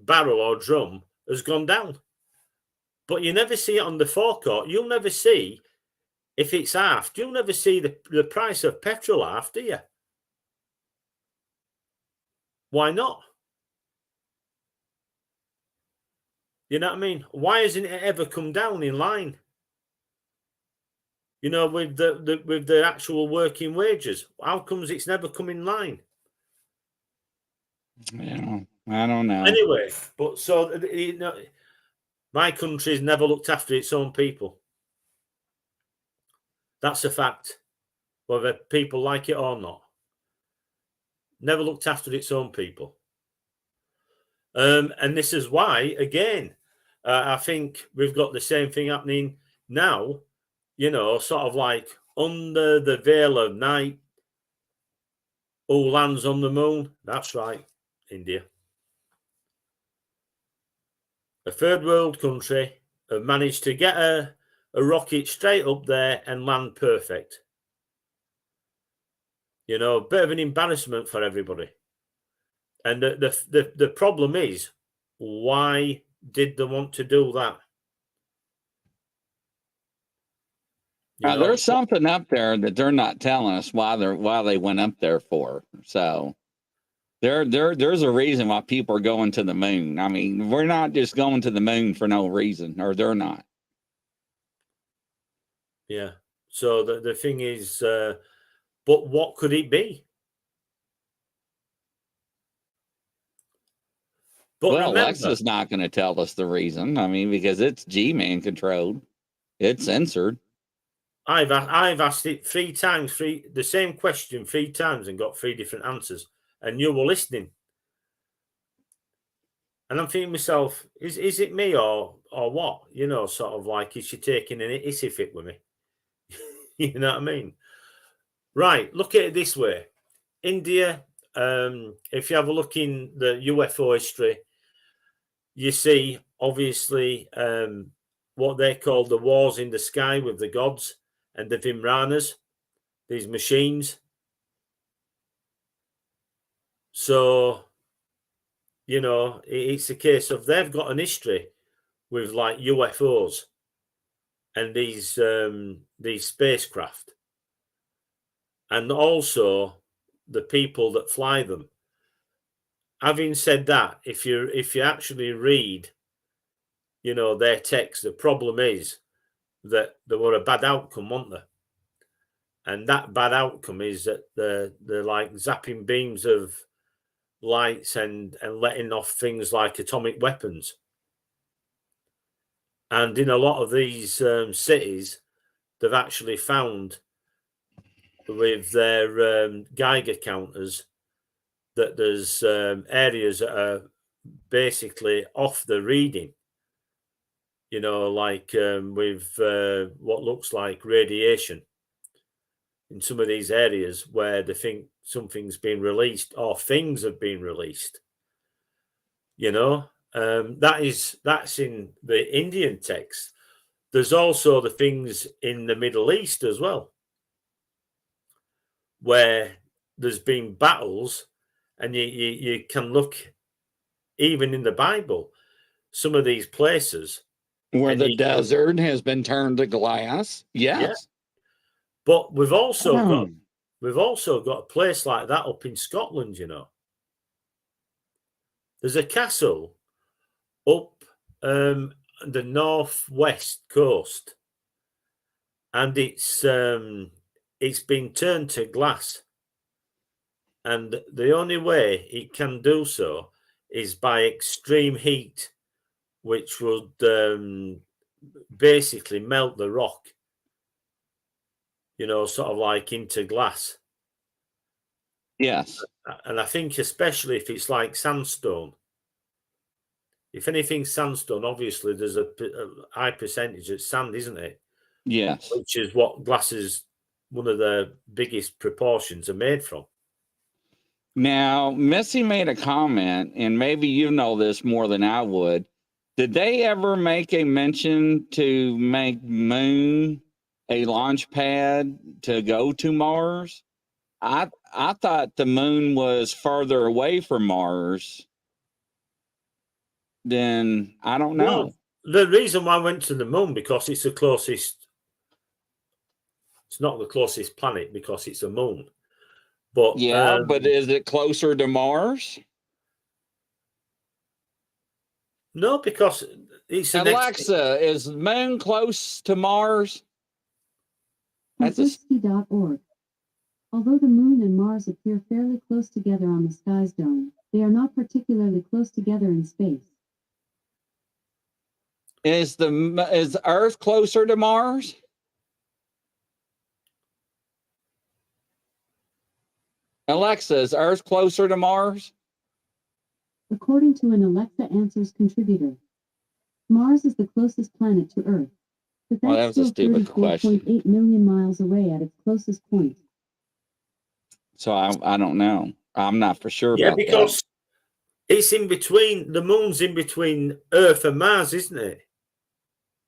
barrel or drum has gone down? But you never see it on the forecourt. You'll never see if it's half. You'll never see the price of petrol half, do you? Why not? You know what I mean? Why hasn't it ever come down in line? You know, with the actual working wages, how comes it's never come in line? Yeah, I don't know. Anyway, but so you know, my country's never looked after its own people. That's a fact, whether people like it or not. Never looked after its own people. And this is why, again, I think we've got the same thing happening now, you know, sort of like under the veil of night, who lands on the moon? That's right, India. a third world country, have managed to get a rocket straight up there and land perfect. You know, a bit of an embarrassment for everybody. And the problem is, why did they want to do that? There's something up there that they're not telling us why they went up there for. So there's a reason why people are going to the moon. I mean, we're not just going to the moon for no reason, or they're not. Yeah. So the thing is, but what could it be? But well, remember, Alexa's not going to tell us the reason. I mean, because it's G-Man controlled. It's censored. I've asked it 3 times, the same question 3 times, and got 3 different answers, and you were listening. And I'm thinking to myself, is it me or what? You know, sort of like, is she taking an issy fit with me? You know what I mean? Right. Look at it this way. India, if you have a look in the UFO history, you see, obviously, what they call the wars in the sky with the gods and the Vimranas, these machines. So, you know, it's a case of they've got an history with like UFOs and these spacecraft, and also the people that fly them. Having said that, if you actually read, you know, their text, the problem is that there were a bad outcome, wasn't there? And that bad outcome is that they're like zapping beams of lights and letting off things like atomic weapons. And in a lot of these cities, they've actually found with their Geiger counters that there's areas that are basically off the reading. You know, like with what looks like radiation in some of these areas where they think something's been released or things have been released. You know, that's in the Indian text. There's also the things in the Middle East as well, where there's been battles, and you can look even in the Bible, some of these places where the desert has been turned to glass. Yes. Yeah. But we've also got a place like that up in Scotland, you know. There's a castle up the northwest coast, and it's been turned to glass. And the only way it can do so is by extreme heat, which would basically melt the rock, you know, sort of like into glass. Yes. And I think especially if it's like sandstone. If anything's sandstone, obviously there's a high percentage of sand, isn't it? Yes. Which is what glass is, one of the biggest proportions are made from. Now, Missy made a comment, and maybe you know this more than I would. Did they ever make a mention to make Moon a launch pad to go to Mars? I thought the Moon was further away from Mars. Then I don't know. Well, the reason why I went to the Moon, because it's the closest. It's not the closest planet because it's a moon. But yeah, but is it closer to Mars? No, because it's Alexa, is Moon close to Mars? That's Grizzly.org. Although the Moon and Mars appear fairly close together on the sky's dome, they are not particularly close together in space. Is Earth closer to Mars? Alexa, is Earth closer to Mars? According to an Alexa Answers contributor, Mars is the closest planet to Earth, but that's still 34.8 million miles away at its closest point. So I don't know. I'm not for sure. Yeah, about because It's in between. The moon's in between Earth and Mars, isn't it?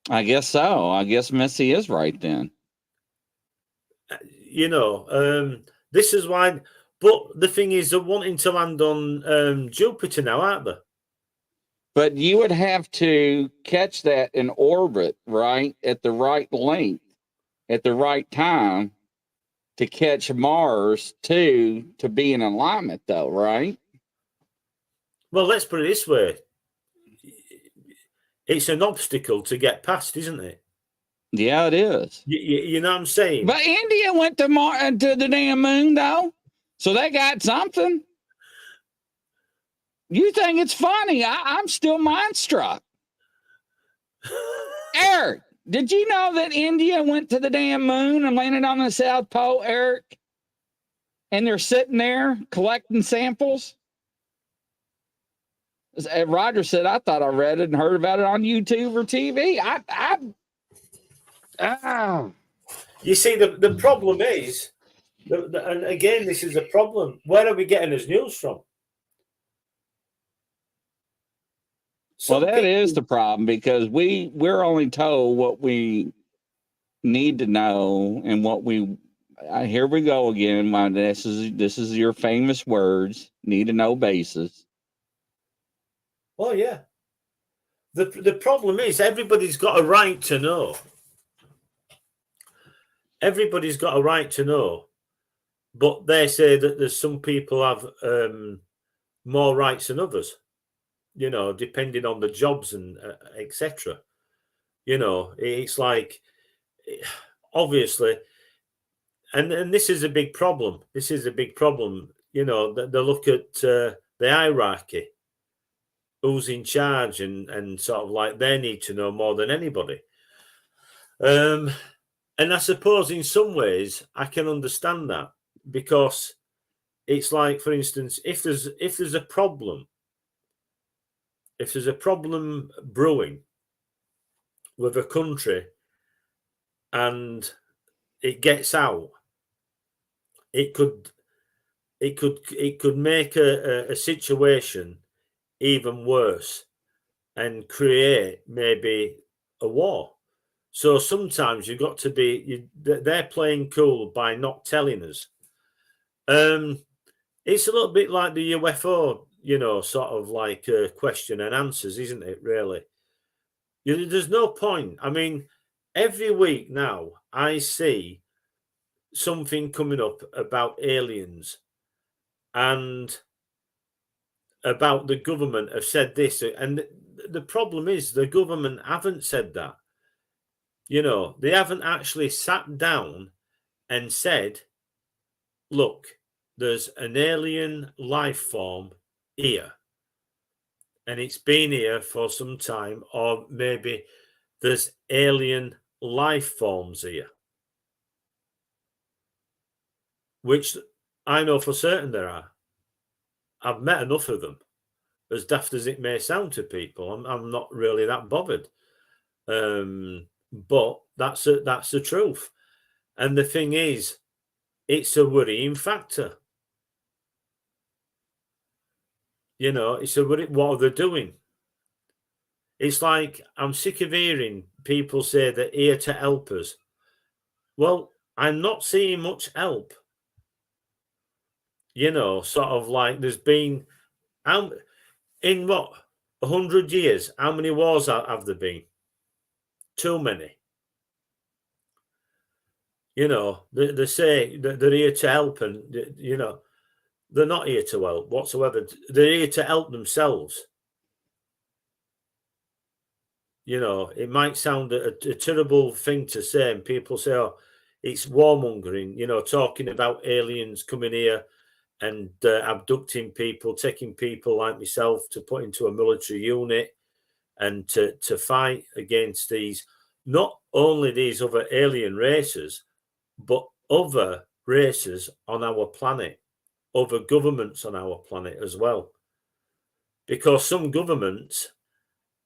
I guess so. I guess Missy is right then. You know, this is why. But the thing is, they're wanting to land on Jupiter now, aren't they? But you would have to catch that in orbit, right? At the right length, at the right time to catch Mars to be in alignment, though, right? Well, let's put it this way. It's an obstacle to get past, isn't it? Yeah, it is. You know what I'm saying? But India went to the damn moon, though. So they got something. You think it's funny? I'm still mind struck. Eric, did you know that India went to the damn moon and landed on the South Pole, Eric? And they're sitting there collecting samples? Roger said, I thought I read it and heard about it on YouTube or TV. You see, the problem is, and again, this is a problem. Where are we getting this news from? Well, that is the problem, because we're only told what we need to know and what we. Here we go again. This is your famous words. Need to know basis. Oh yeah. The problem is everybody's got a right to know. Everybody's got a right to know, but they say that there's some people have more rights than others. You know, depending on the jobs and etc. You know, it's like, obviously, and this is a big problem. This is a big problem. You know, they look at the hierarchy, who's in charge, and sort of like they need to know more than anybody. And I suppose in some ways I can understand that, because it's like, for instance, if there's a problem. If there's a problem brewing with a country and it gets out, it could make a situation even worse and create maybe a war. So sometimes you've got to be. They're playing cool by not telling us. It's a little bit like the UFO. You know, sort of like question and answers, isn't it, really? There's no point. I mean, every week now I see something coming up about aliens and about the government have said this. And the problem is the government haven't said that. You know, they haven't actually sat down and said, look, there's an alien life form here, and it's been here for some time, or maybe there's alien life forms here, which I know for certain there are. I've met enough of them, as daft as it may sound to people. I'm not really that bothered, but that's the truth. And the thing is, it's a worrying factor. You know, it's a worry. What are they doing? It's like, I'm sick of hearing people say they're here to help us. Well, I'm not seeing much help. You know, sort of like there's been, in what, 100 years, how many wars have there been? Too many. You know, they say that they're here to help, and, you know, they're not here to help whatsoever. They're here to help themselves. You know, it might sound a terrible thing to say, and people say, oh, it's warmongering, you know, talking about aliens coming here and abducting people, taking people like myself to put into a military unit and to fight against these, not only these other alien races, but other races on our planet, other governments on our planet as well. Because some governments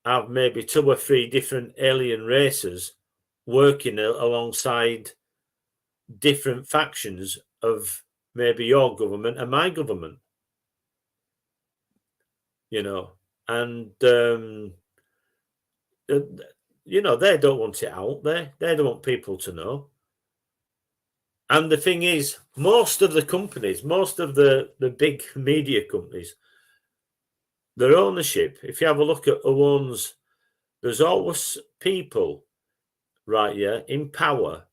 have maybe 2 or 3 different alien races working alongside different factions of maybe your government and my government. and they don't want it out there. They don't want people to know. And the thing is, most of the companies, most of the big media companies, their ownership, if you have a look at who owns, there's always people, right, in power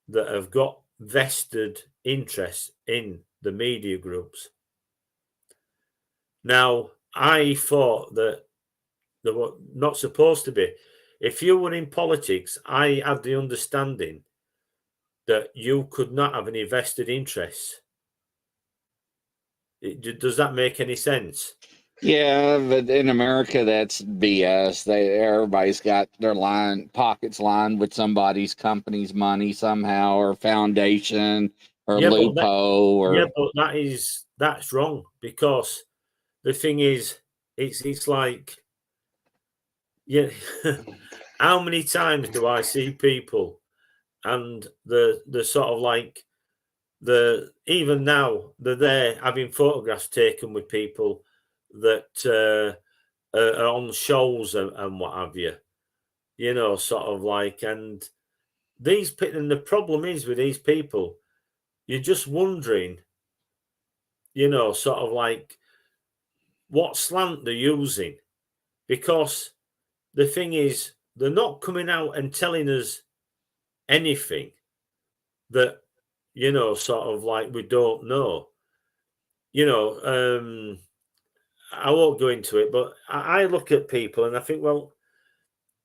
that have got vested interests in the media groups. Now, I thought that they were not supposed to be. If you were in politics, I had the understanding that you could not have any vested interests. Does that make any sense? Yeah, but in America, that's BS. Everybody's got their pockets lined with somebody's company's money somehow, or foundation, or loophole, but that's wrong, because the thing is, it's like, how many times do I see people and the sort of like even now they're there having photographs taken with people that are on shows and what have you, sort of like, and the problem is with these people, you're just wondering, sort of like what slant they're using, because the thing is, they're not coming out and telling us anything that, sort of like we don't know. I won't go into it, but I look at people and I think, well,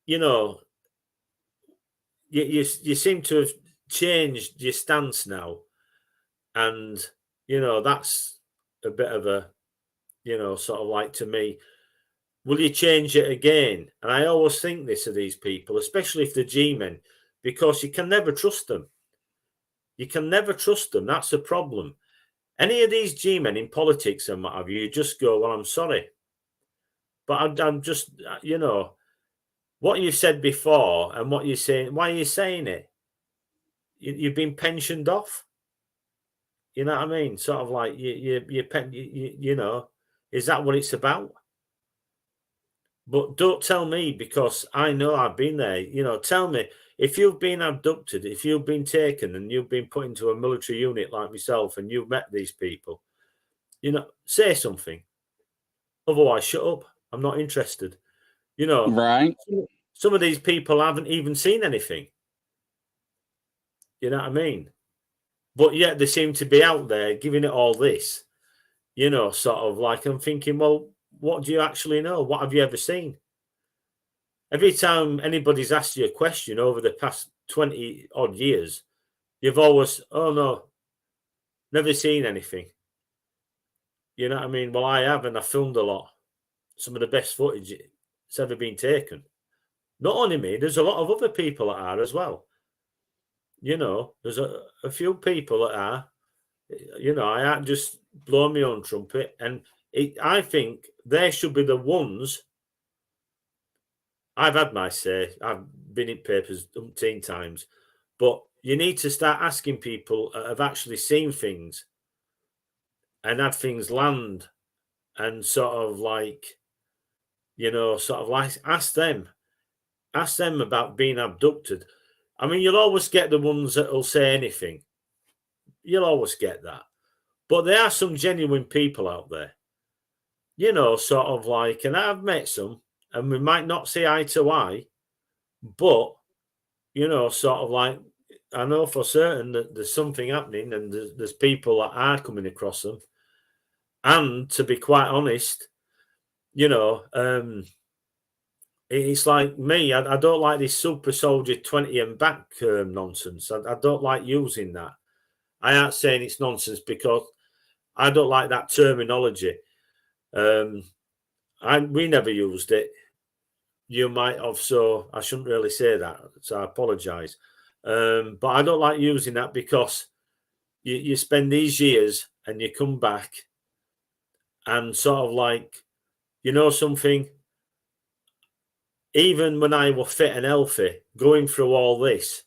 you seem to have changed your stance now. And, that's a bit of a, sort of like, to me, will you change it again? And I always think this of these people, especially if they're G-men, because you can never trust them. You can never trust them. That's the problem. Any of these G-men in politics and what have you, just go, well, I'm sorry. But I'm just, what you said before and what you're saying, why are you saying it? You've been pensioned off. You know what I mean? Sort of like, is that what it's about? But don't tell me, because I know I've been there. Tell me, if you've been abducted, if you've been taken and you've been put into a military unit like myself and you've met these people, say something. Otherwise, shut up. I'm not interested. Right. Some of these people haven't even seen anything. You know what I mean? But yet they seem to be out there giving it all this, sort of like, I'm thinking, well, what do you actually know? What have you ever seen? Every time anybody's asked you a question over the past 20 odd years, you've always, oh no, never seen anything. You know what I mean? Well, I have, and I filmed a lot. Some of the best footage that's ever been taken. Not only me, there's a lot of other people that are as well. There's a few people that are, I aren't just blowing my own trumpet. And I think they should be the ones. I've had my say. I've been in papers umpteen times. But you need to start asking people that have actually seen things and had things land, and sort of like, ask them about being abducted. I mean, you'll always get the ones that will say anything. You'll always get that. But there are some genuine people out there, sort of like, and I've met some, and we might not see eye to eye, but, sort of like, I know for certain that there's something happening, and there's people that are coming across them. And to be quite honest, it's like me. I don't like this super soldier 20 and back nonsense. I don't like using that. I aren't saying it's nonsense because I don't like that terminology. We never used it. You might have, so I shouldn't really say that. So I apologise. But I don't like using that, because you spend these years and you come back and sort of like, something, even when I was fit and healthy, going through all this,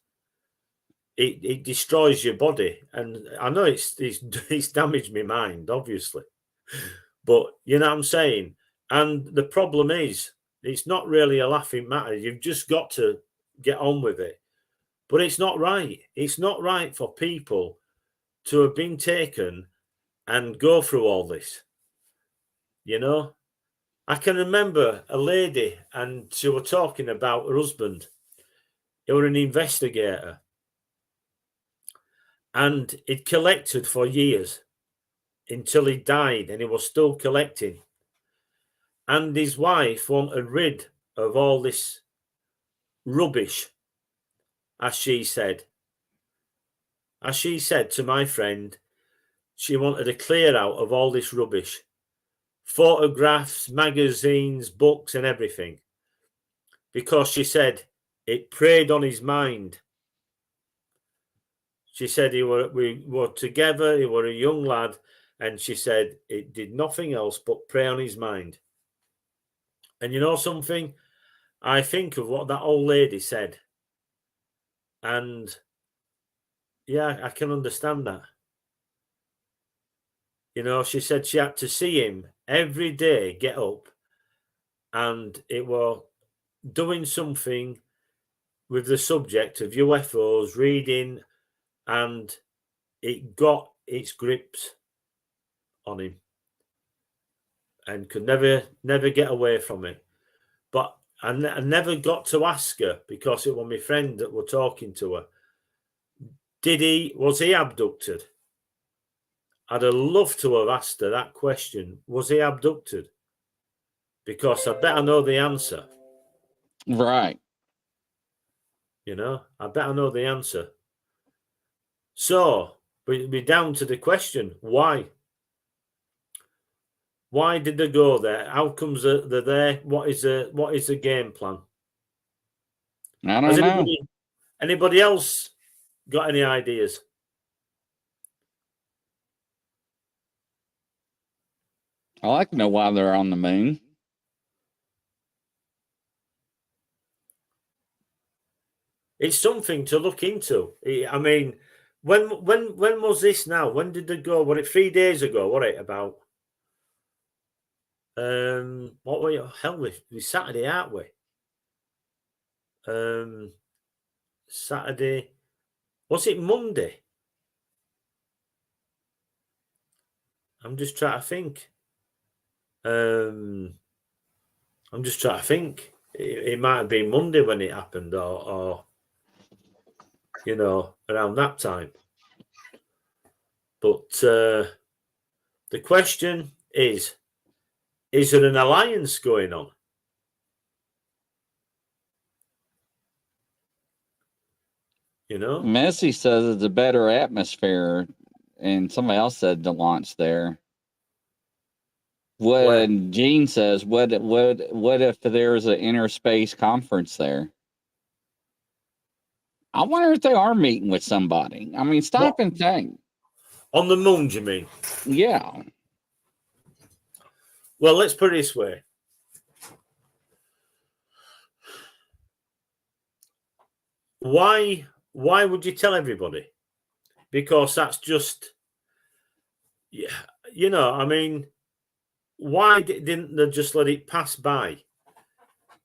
it destroys your body. And I know it's damaged my mind, obviously. But you know what I'm saying? And the problem is, it's not really a laughing matter. You've just got to get on with it. But it's not right. It's not right for people to have been taken and go through all this. You know, I can remember a lady, and she was talking about her husband. He was an investigator, and he'd collected for years until he died, and he was still collecting. And his wife wanted rid of all this rubbish, as she said. As she said to my friend, she wanted to clear out of all this rubbish. Photographs, magazines, books, and everything. Because she said it preyed on his mind. She said we were together, he was a young lad, and she said it did nothing else but prey on his mind. And you know something? I think of what that old lady said. And yeah, I can understand that. You know, she said she had to see him every day get up, and it was doing something with the subject of UFOs, reading, and it got its grips on him and could never get away from it. But I never got to ask her, because it was my friend that were talking to her. Was he abducted? I'd have loved to have asked her that question. Was he abducted? Because I bet I know the answer. Right. You know, I bet I know the answer. So we're down to the question: why? Why did they go there? How comes they're there? What is the game plan? I don't know. Anybody else got any ideas? I like to know why they're on the moon. It's something to look into. I mean, when was this now? When did they go? Was it 3 days ago? What it about? What were you? Hell, we Saturday, aren't we? Saturday. Was it Monday? I'm just trying to think. I'm just trying to think. It might have been Monday when it happened, or you know, around that time. But the question is there an alliance going on? You know? Messi says it's a better atmosphere, and somebody else said to launch there. Gene says, what if there's an inner space conference there? I wonder if they are meeting with somebody. I mean, stop and think. On the moon, you mean? Yeah. Well, let's put it this way. Why would you tell everybody? Because that's just, yeah, you know, I mean, why didn't they just let it pass by?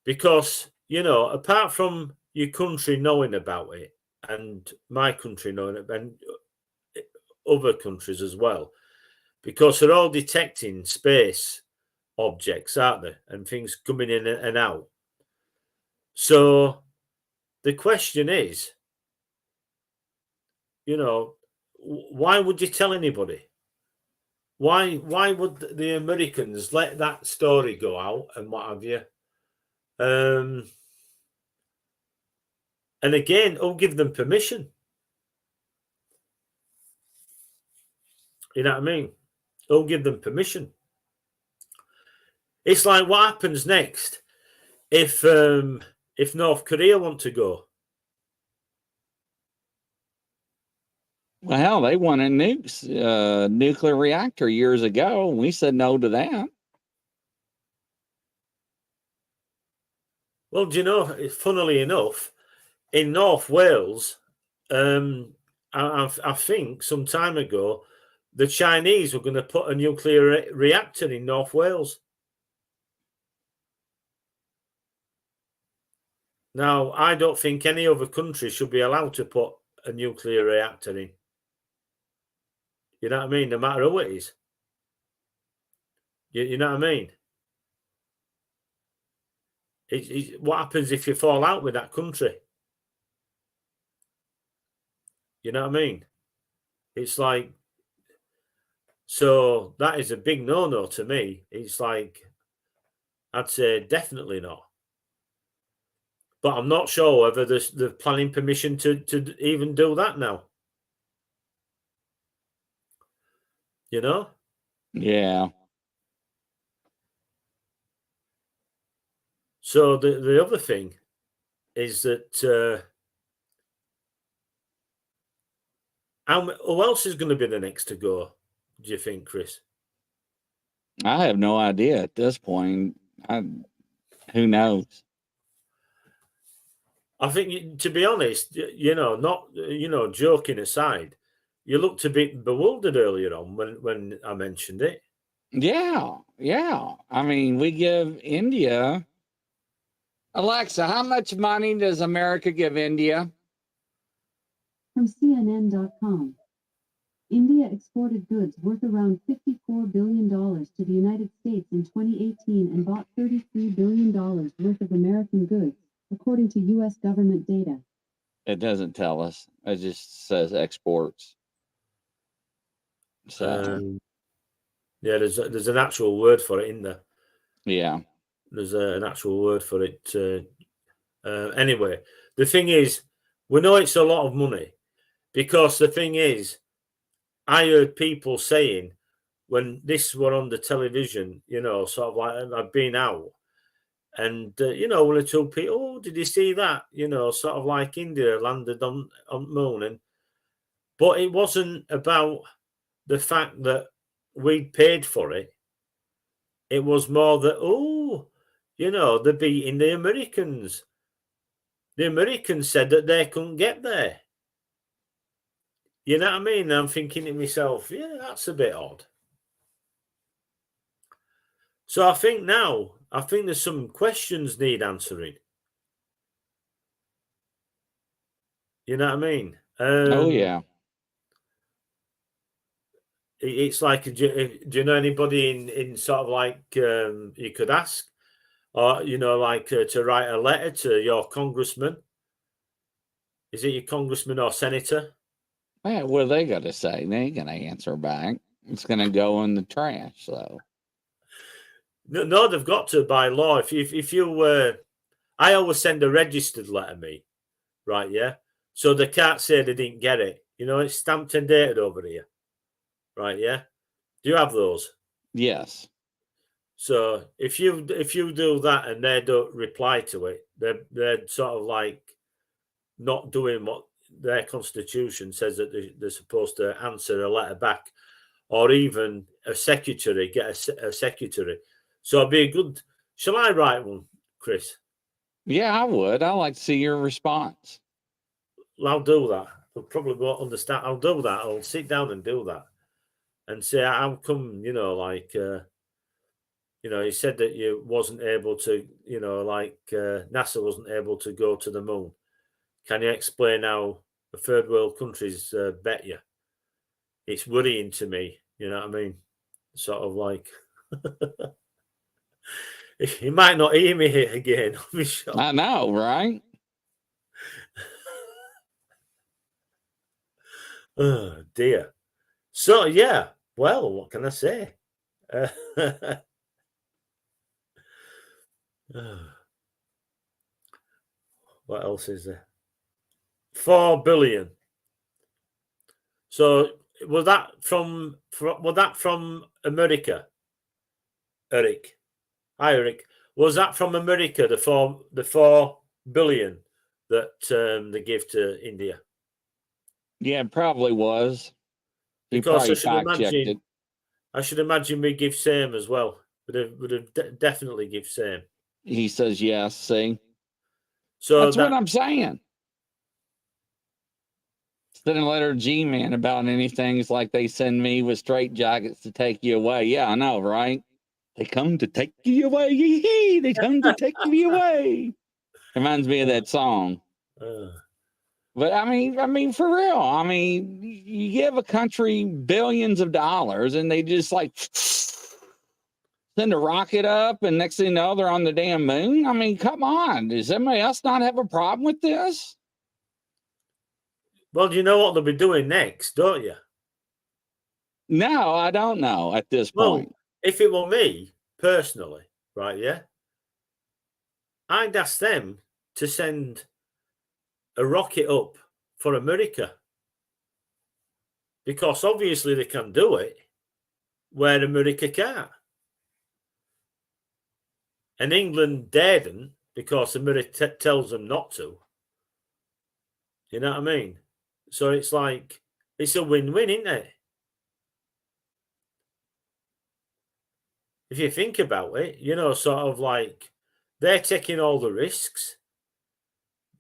Because, you know, apart from your country knowing about it, and my country knowing it, and other countries as well, because they're all detecting space objects, aren't they? And things coming in and out. So the question is, you know, why would you tell anybody? Why would the Americans let that story go out and what have you? And again, who'll give them permission? You know what I mean? Who'll give them permission? It's like, what happens next if North Korea want to go? Well, hell, they wanted nuclear reactor years ago. We said no to that. Well, do you know, funnily enough, in North Wales, I think some time ago, the Chinese were going to put a nuclear reactor in North Wales. Now, I don't think any other country should be allowed to put a nuclear reactor in. You know what I mean? No matter who it is. You know what I mean? What happens if you fall out with that country? You know what I mean? It's like, so that is a big no-no to me. It's like, I'd say definitely not. But I'm not sure whether they're planning permission to even do that now. You know? Yeah. So the other thing is that who else is going to be the next to go, do you think, Chris? I have no idea at this point. Who knows? I think, to be honest, not joking aside, you looked a bit bewildered earlier on when I mentioned it. Yeah. I mean, we give India. Alexa, how much money does America give India? From CNN.com. India exported goods worth around $54 billion to the United States in 2018 and bought $33 billion worth of American goods, according to U.S. government data. It doesn't tell us. It just says exports. So, yeah, there's an actual word for it in there. Yeah. There's an actual word for it. Anyway, the thing is, we know it's a lot of money because the thing is, I heard people saying when this were on the television, sort of like I've been out and, one or two people, oh, did you see that? Sort of like India landed on moon. But it wasn't about the fact that we paid for it. It was more that, they're beating the Americans. The Americans said that they couldn't get there. You know what I mean? I'm thinking to myself, yeah, that's a bit odd. So I think there's some questions need answering. You know what I mean? Oh, yeah. It's like, do you know anybody in sort of like you could ask? Or, like to write a letter to your congressman? Is it your congressman or senator? Man, what are they going to say? They ain't going to answer back. It's going to go in the trash, so. No, they've got to by law. If you I always send a registered letter, me, right? Yeah, so they can't say they didn't get it. It's stamped and dated over here, right? Yeah. Do you have those? Yes. So if you do that and they don't reply to it, they're sort of like not doing what their constitution says that they're supposed to answer a letter back, or even a secretary, get a secretary. So it'd be a good. Shall I write one, Chris? Yeah, I would. I'd like to see your response. Well, I'll do that. They'll probably won't understand. I'll do that. I'll sit down and do that, and say how come he said that you wasn't able to, NASA wasn't able to go to the moon. Can you explain how the third world countries bet you? It's worrying to me. You know what I mean? Sort of like. He might not hear me here again. I know, right? Oh dear. So yeah. Well, what can I say? What else is there? 4 billion. So was that from America? Eric. Hi, Eric. Was that from America? The 4 billion that they give to India? Yeah, it probably was. Because I should imagine we give same as well. Would have definitely give same. He says yes. See, so that's what I'm saying. Send a letter to G-Man about anything. It's like they send me with straight jackets to take you away. Yeah, I know, right? They come to take you away. They come to take you away. Reminds me of that song. But I mean, for real. I mean, you give a country billions of dollars, and they just like send a rocket up, and next thing you know, they're on the damn moon. I mean, come on. Does anybody else not have a problem with this? Well, you know what they'll be doing next, don't you? No, I don't know at this point. Well, if it were me personally, right? Yeah, I'd ask them to send a rocket up for America, because obviously they can do it where America can't. And England daren't because America tells them not to. You know what I mean? So it's like, it's a win-win, isn't it? If you think about it, you know, sort of like they're taking all the risks.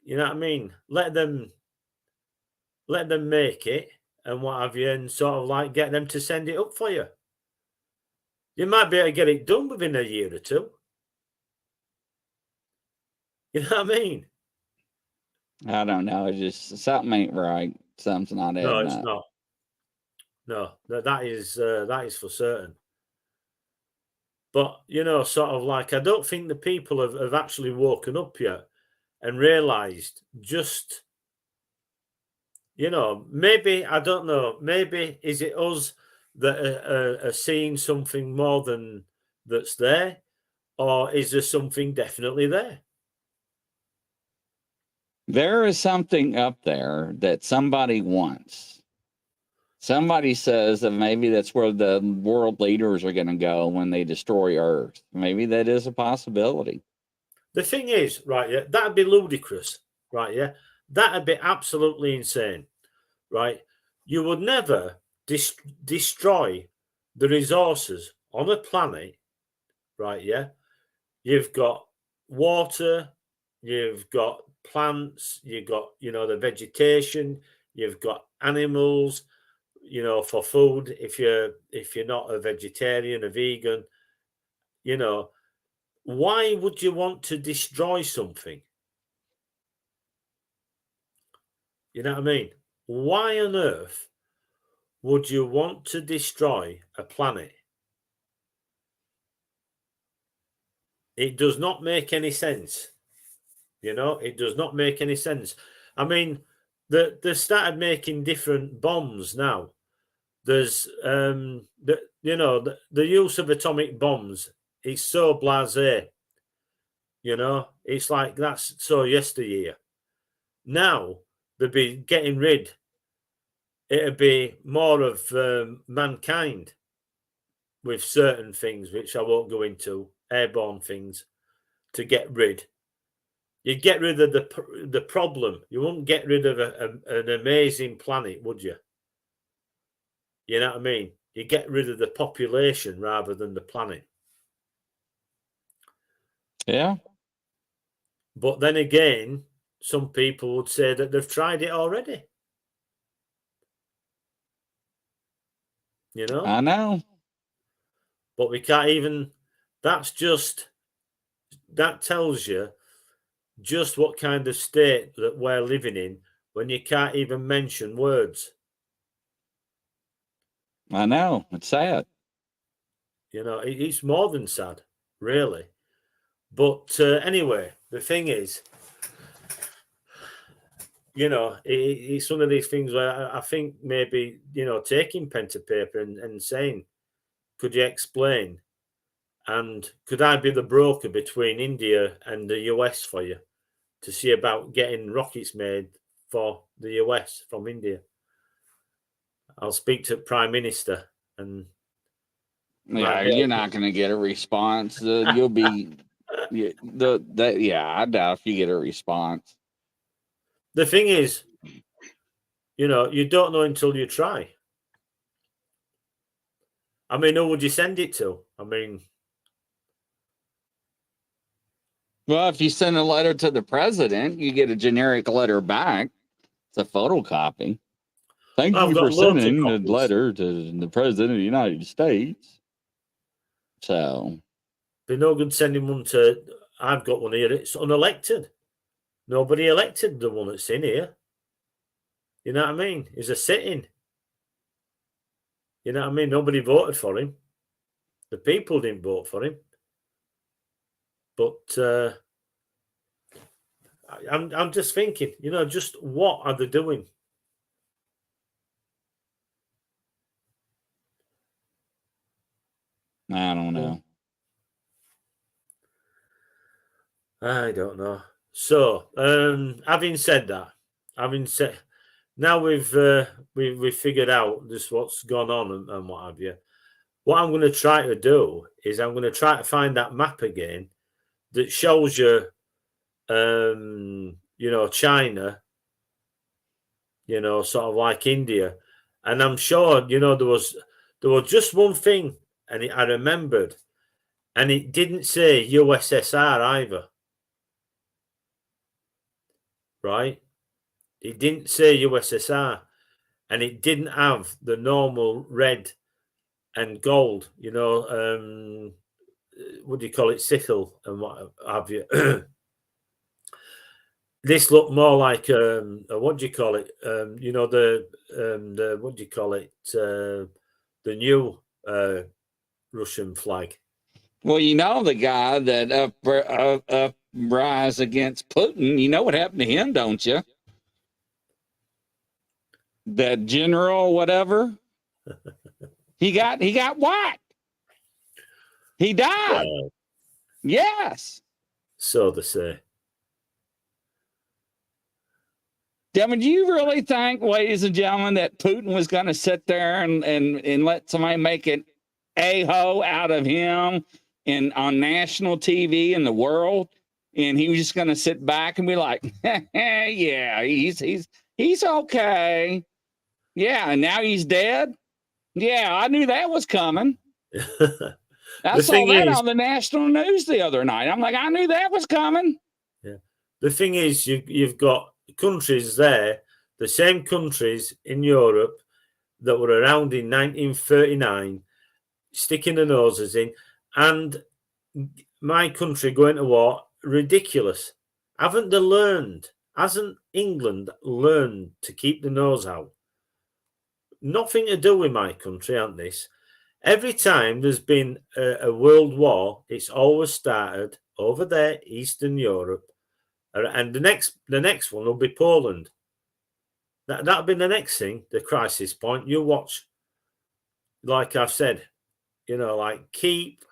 You know what I mean? Let them make it and what have you, and sort of like get them to send it up for you. You might be able to get it done within a year or two. You know what I mean? I don't know. It's just something ain't right. Something's not adding up. No, it's not. No, that is for certain. But, you know, sort of like, I don't think the people have actually woken up yet and realised just, you know, maybe, I don't know, maybe is it us that are seeing something more than that's there, or is there something definitely there? There is something up there that somebody wants. Somebody says that maybe that's where the world leaders are going to go when they destroy Earth. Maybe that is a possibility. The thing is, right, yeah, that'd be ludicrous, right, yeah? That'd be absolutely insane, right? You would never destroy the resources on a planet, right, yeah? You've got water, you've got plants, you've got, you know, the vegetation, you've got animals, you know, for food. If you're not a vegetarian, a vegan, you know, why would you want to destroy something? You know what I mean? Why on earth would you want to destroy a planet? It does not make any sense. You know, it does not make any sense. I mean, they started making different bombs now. There's the use of atomic bombs is so blasé. You know, it's like that's so yesteryear. Now they'd be getting rid. It'd be more of mankind with certain things, which I won't go into, airborne things, to get rid. You'd get rid of the problem. You wouldn't get rid of an amazing planet, would you? You know what I mean? You get rid of the population rather than the planet. Yeah. But then again, some people would say that they've tried it already. You know? I know. But we can't even, that tells you just what kind of state that we're living in when you can't even mention words. I know. It's sad. You know, it's more than sad, really. But anyway, the thing is, you know, it's one of these things where I think maybe, you know, taking pen to paper and saying, could you explain? And could I be the broker between India and the US for you to see about getting rockets made for the US from India? I'll speak to Prime Minister and. Yeah, you're not going to get a response. You'll be, I doubt if you get a response. The thing is, you know, you don't know until you try. I mean, who would you send it to? I mean, well, if you send a letter to the president, you get a generic letter back. It's a photocopy. Thank you for sending the letter to the president of the United States. So, be no good sending one to. I've got one here. It's unelected. Nobody elected the one that's in here. You know what I mean? He's a sitting. You know what I mean? Nobody voted for him. The people didn't vote for him. But I'm just thinking, you know, just what are they doing? I don't know. I don't know. So, having said that, now we've figured out just what's gone on and what have you. What I'm going to try to do is I'm going to try to find that map again that shows you, you know, China, you know, sort of like India, and I'm sure, you know, there was just one thing, and I remembered, and it didn't say USSR either. Right? It didn't say USSR, and it didn't have the normal red and gold, you know, what do you call it, sickle and what have you. This looked more like what do you call it? You know, the what do you call it? The new Russian flag. Well, you know, the guy that uprise against Putin, you know what happened to him, don't you? That general, whatever, he got whacked. He died. Well, yes. So they say. I mean, do you really think, ladies and gentlemen, that Putin was going to sit there and let somebody make an a-hole out of him on national TV in the world, and he was just going to sit back and be like, yeah, he's okay. Yeah, and now he's dead. Yeah, I knew that was coming. I saw that on the national news the other night. I'm like, I knew that was coming. Yeah. The thing is, you've got countries there, the same countries in Europe that were around in 1939, sticking their noses in, and my country going to war. Ridiculous. Haven't they learned? Hasn't England learned to keep the nose out? Nothing to do with my country, aren't this? Every time there's been a world war, it's always started over there, Eastern Europe, and the next one will be Poland. That'll be the next thing, the crisis point. You watch, like I've said, you know, like keep,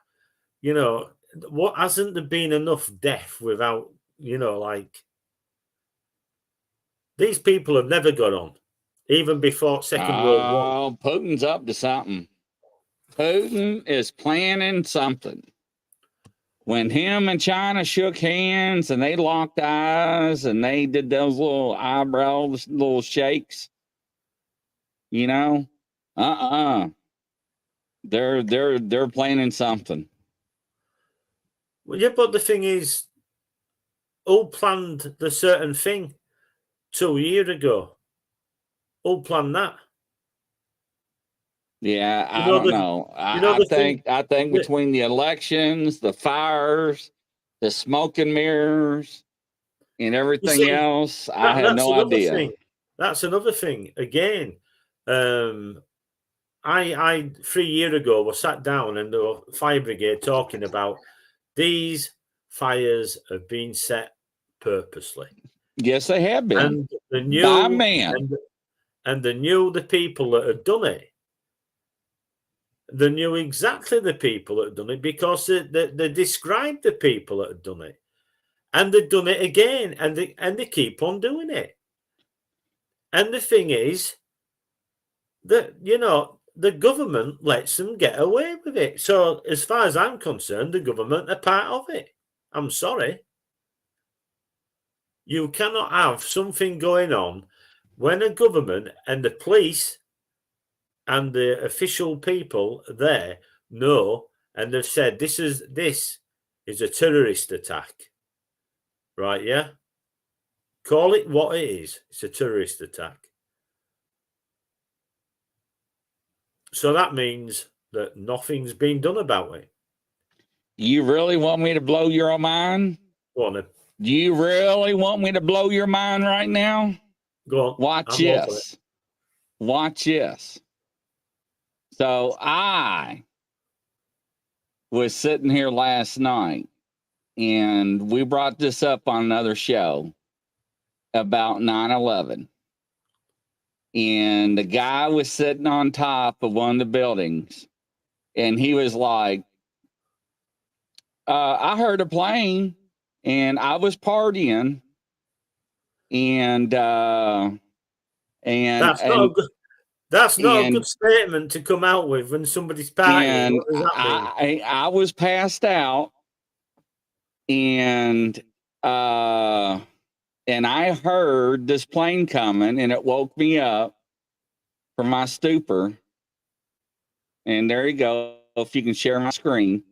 you know, what hasn't there been enough death without, you know, like these people have never got on, even before Second World War. Oh, Putin's up to something. Putin is planning something. When him and China shook hands and they locked eyes and they did those little eyebrows, little shakes, you know, they're planning something. Well, yeah, but the thing is, who planned the certain thing 2 years ago? Who planned that? Yeah, I don't know. I think between the elections, the fires, the smoke and mirrors, and everything else, I had no idea. That's another thing. Again, I 3 years ago was sat down and the fire brigade talking about these fires have been set purposely. Yes, they have been. And they knew, by man. And they knew the people that had done it. They knew exactly the people that had done it because they described the people that had done it. And they've done it again, and they keep on doing it. And the thing is that, you know, the government lets them get away with it. So as far as I'm concerned, the government are part of it. I'm sorry. You cannot have something going on when a government and the police and the official people there know, and they've said this is a terrorist attack. Right, yeah? Call it what it is. It's a terrorist attack. So that means that nothing's been done about it. You really want me to blow your mind? Go on then. Do you really want me to blow your mind right now? Go on. Watch this. Watch this. So I was sitting here last night, and we brought this up on another show about 9/11. And the guy was sitting on top of one of the buildings, and he was like, I heard a plane, and I was partying, and that's not a good statement to come out with when somebody's partying. What does that mean? I was passed out, and I heard this plane coming, and it woke me up from my stupor. And there you go. If you can share my screen.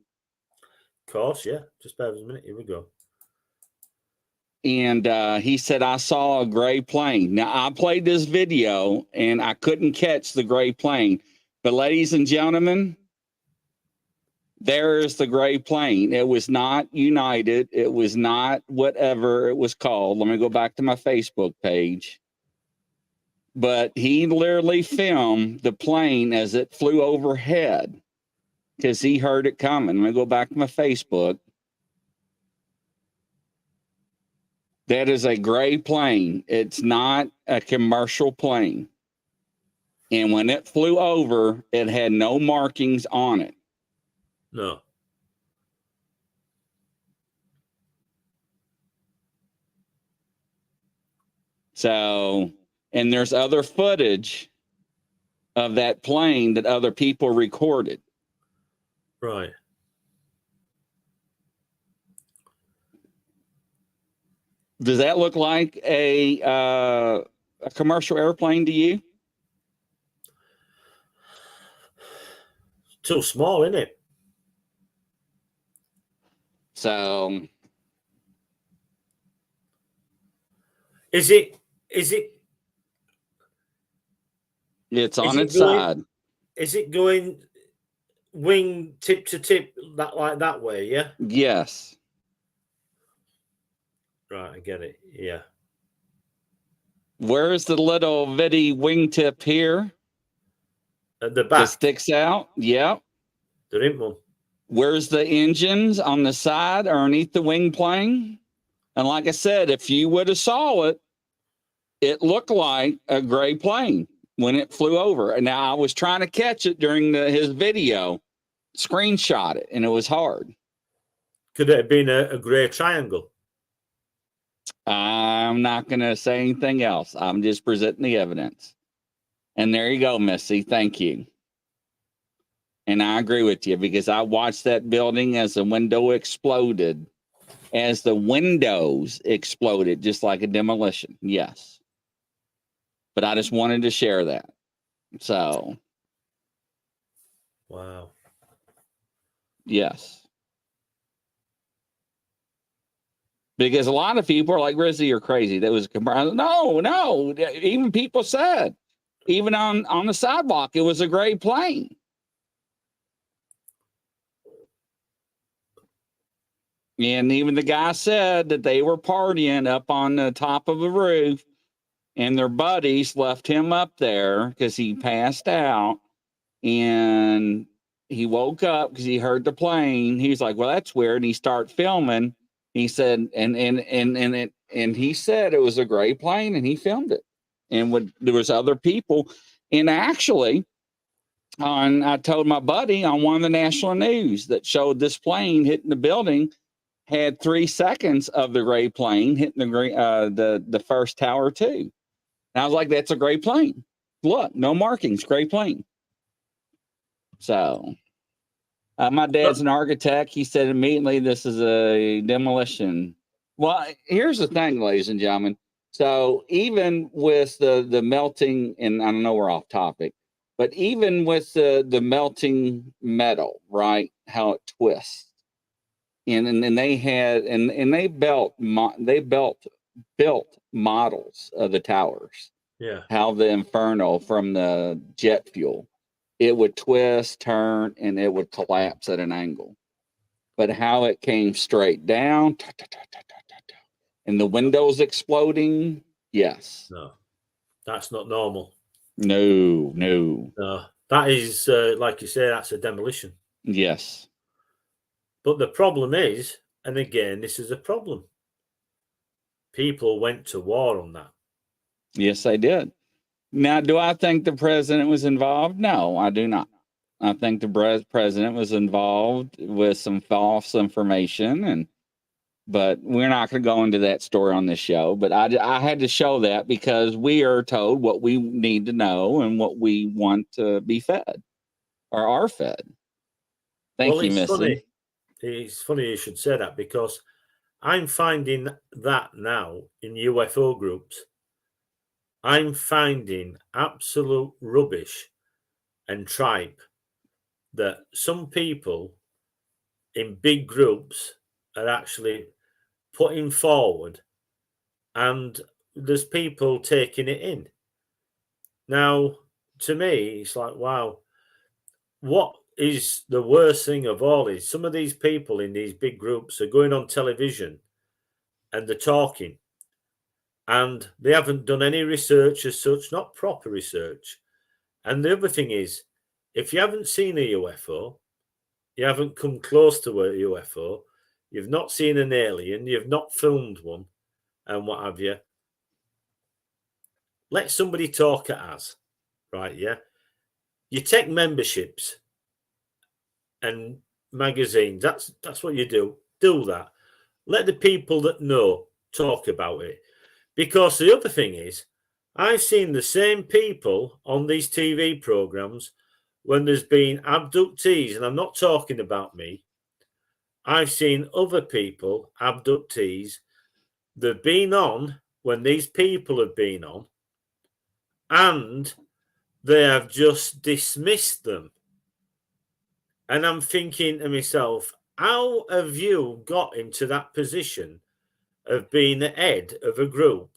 Of course, yeah. Just bear with a minute. Here we go. And he said, I saw a gray plane. Now, I played this video, and I couldn't catch the gray plane. But ladies and gentlemen, there is the gray plane. It was not United. It was not whatever it was called. Let me go back to my Facebook page. But he literally filmed the plane as it flew overhead because he heard it coming. Let me go back to my Facebook. That is a gray plane. It's not a commercial plane. And when it flew over, it had no markings on it. No. So, and there's other footage of that plane that other people recorded. Right. Does that look like a commercial airplane to you? Too small, isn't it? So, is it? It's on its side. Is it going wing tip to tip that way? Yeah. Yes. Right, I get it. Yeah. Where's the little bitty wingtip here? At the back. That sticks out. Yep. There ain't one. Where's the engines on the side underneath the wing plane? And like I said, if you would have saw it, it looked like a gray plane when it flew over. And now I was trying to catch it during his video, screenshot it, and it was hard. Could it have been a gray triangle? I'm not going to say anything else. I'm just presenting the evidence. And there you go, Missy. Thank you. And I agree with you because I watched that building as the window exploded. As the windows exploded, just like a demolition. Yes. But I just wanted to share that. So. Wow. Yes. Because a lot of people are like, Grizzly, you're crazy. That was no. Even people said, even on the sidewalk, it was a gray plane. And even the guy said that they were partying up on the top of a roof, and their buddies left him up there because he passed out, and he woke up because he heard the plane. He was like, "Well, that's weird." And he started filming. He said, and he said it was a gray plane, and he filmed it. And there was other people, and actually, I told my buddy on one of the national news that showed this plane hitting the building. Had 3 seconds of the gray plane hitting the first tower too. And I was like, that's a gray plane. Look, no markings, gray plane. So my dad's an architect. He said immediately this is a demolition. Well, here's the thing, ladies and gentlemen. So even with the melting, and I know we're off topic, but even with the melting metal, right, how it twists. And they had and they built models of the towers. Yeah. How the Inferno from the jet fuel, it would twist, turn, and it would collapse at an angle. But how it came straight down, and the windows exploding, yes. No, that's not normal. No. No, that is, like you say, that's a demolition. Yes. But the problem is, and again, this is a problem. People went to war on that. Yes, they did. Now, do I think the president was involved? No, I do not. I think the president was involved with some false information, but we're not going to go into that story on this show. But I had to show that because we are told what we need to know and what we want to be fed or are fed. Thank you, Missy. Funny. It's funny you should say that, because I'm finding that now in UFO groups. I'm finding absolute rubbish and tripe that some people in big groups are actually putting forward, and there's people taking it in. Now, to me, it's like, wow, what is the worst thing of all is some of these people in these big groups are going on television and they're talking, and they haven't done any research as such, not proper research. And the other thing is, if you haven't seen a UFO, you haven't come close to a UFO, you've not seen an alien, you've not filmed one, and what have you, let somebody talk at us, right? Yeah. You take memberships and magazines. That's what you do. Do that. Let the people that know talk about it. Because the other thing is, I've seen the same people on these TV programs when there's been abductees, and I'm not talking about me. I've seen other people, abductees, they've been on when these people have been on, and they have just dismissed them. And I'm thinking to myself, how have you got into that position of being the head of a group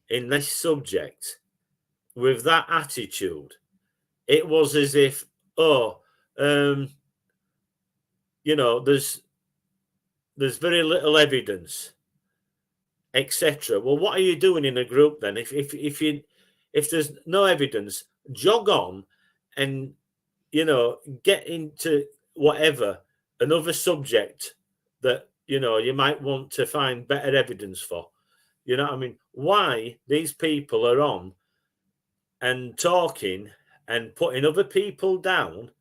in this subject with that attitude? It was as if, there's very little evidence, etc. Well, what are you doing in a group then? If there's no evidence, jog on and get into whatever another subject that you might want to find better evidence for. You know what I mean? Why these people are on and talking and putting other people down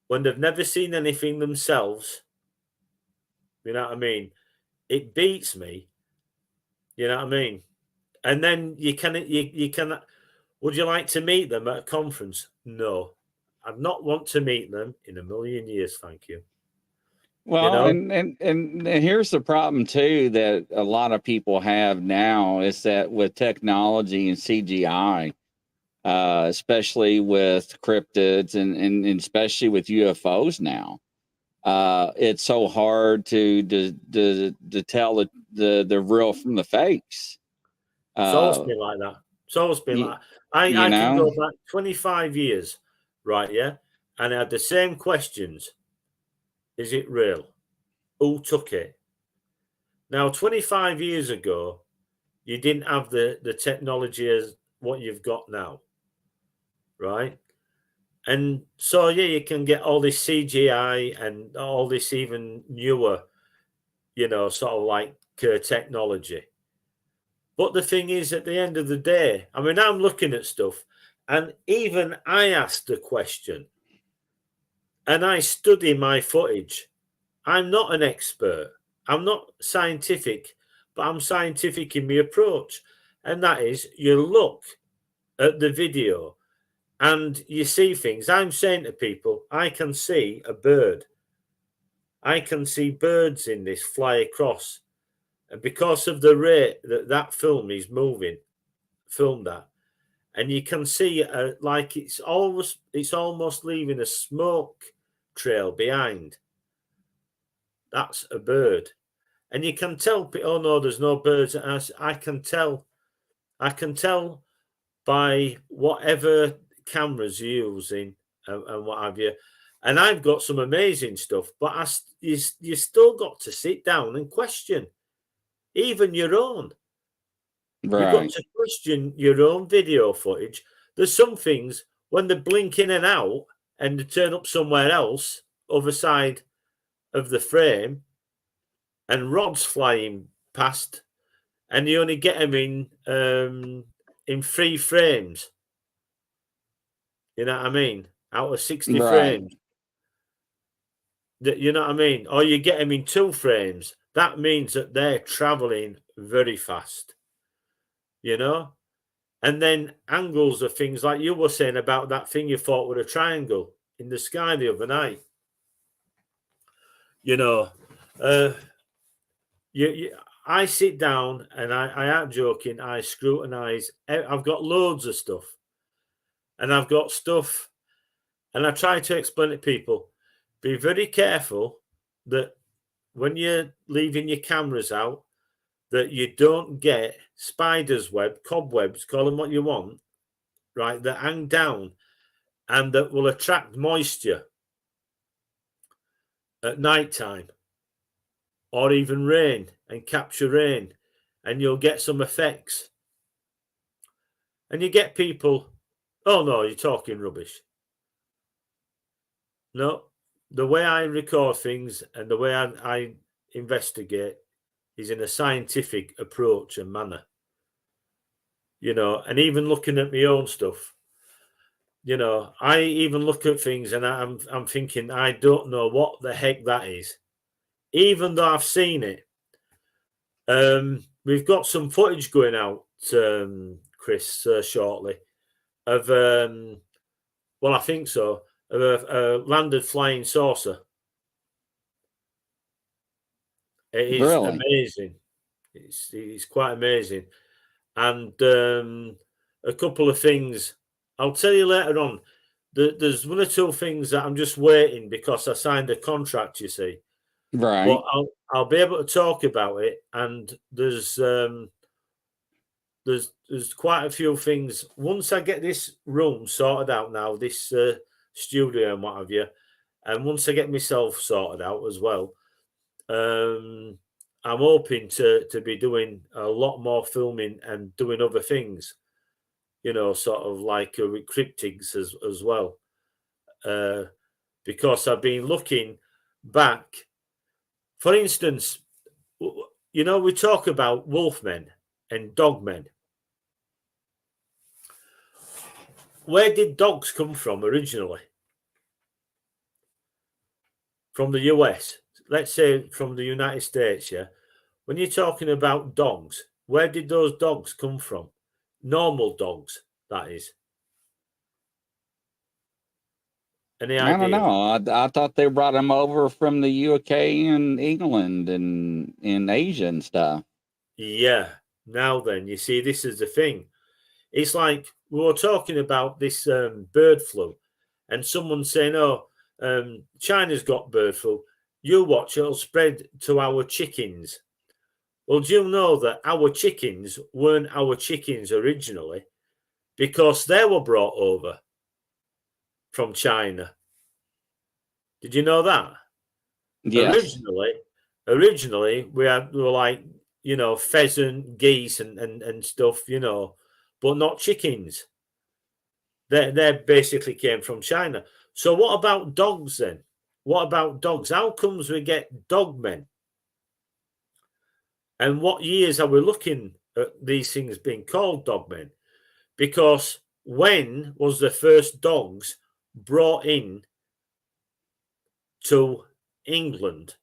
when they've never seen anything themselves. You know what I mean? It beats me. You know what I mean? And then you can. Would you like to meet them at a conference? No, I'd not want to meet them in a million years. Thank you. Well, and here's the problem too that a lot of people have now is that with technology and CGI, especially with cryptids and especially with UFOs now, it's so hard to tell the real from the fakes. It's always been like that. It's always been like that. I can go back 25 years, right? Yeah, and I had the same questions. Is it real? Who took it? Now, 25 years ago, you didn't have the technology as what you've got now, right? And so, yeah, you can get all this CGI and all this even newer, sort of like technology. But the thing is, at the end of the day, I mean, I'm looking at stuff, and even I asked a question, and I study my footage. I'm not an expert. I'm not scientific, but I'm scientific in my approach. And that is, you look at the video and you see things. I'm saying to people, I can see a bird. I can see birds in this fly across. And because of the rate that film is moving, filmed at, and you can see like it's almost leaving a smoke trail behind. That's a bird. And you can tell, oh no, there's no birds. I can tell by whatever cameras you're using and what have you. And I've got some amazing stuff, but you still got to sit down and question. even your own. You've got Right. to question your own video footage. There's some things when they blink in and out and they turn up somewhere else, other side of the frame, and rods flying past, and you only get them in 3 frames. You know what I mean? Out of 60 Right. frames. You know what I mean? Or you get them in 2 frames. That means that they're traveling very fast. You know? And then angles of things like you were saying about that thing you thought was a triangle in the sky the other night. You know, I sit down and I aren't joking. I scrutinize. I've got loads of stuff, and I've got stuff, and I try to explain to people: be very careful that when you're leaving your cameras out, that you don't get spider's web, cobwebs, call them what you want, right? That hang down and that will attract moisture at night time, or even rain, and capture rain, and you'll get some effects. And you get people, oh no, you're talking rubbish. No, the way I record things and the way I investigate is in a scientific approach and manner. You know, and even looking at my own stuff, you know, I even look at things and I'm thinking, I don't know what the heck that is, even though I've seen it. We've got some footage going out, Chris, shortly of, well, I think so, of a landed flying saucer. It is Really? amazing. It's quite amazing. And a couple of things I'll tell you later on. There's 1 or 2 things that I'm just waiting because I signed a contract, you see. Right. But I'll be able to talk about it. And there's quite a few things. Once I get this room sorted out now, this studio and what have you, and once I get myself sorted out as well, I'm hoping to be doing a lot more filming and doing other things, you know, sort of like with cryptids as well. Because I've been looking back. For instance, you know, we talk about wolfmen and dogmen. Where did dogs come from originally? From the US. Let's say from the United States, yeah? When you're talking about dogs, where did those dogs come from? Normal dogs, that is. Any idea? I don't know. I thought they brought them over from the UK and England and in Asia and stuff. Yeah. Now then, you see, this is the thing. It's like we were talking about this bird flu, and someone saying, "Oh, China's got bird flu. You watch, it'll spread to our chickens." Well, do you know that our chickens weren't our chickens originally because they were brought over from China? Did you know that? Yes. Originally we were like, you know, pheasant, geese and stuff, you know, but not chickens. They basically came from China. So what about dogs then? What about dogs? How comes we get dogmen? And what years are we looking at these things being called dogmen? Because when was the first dogs brought in to England?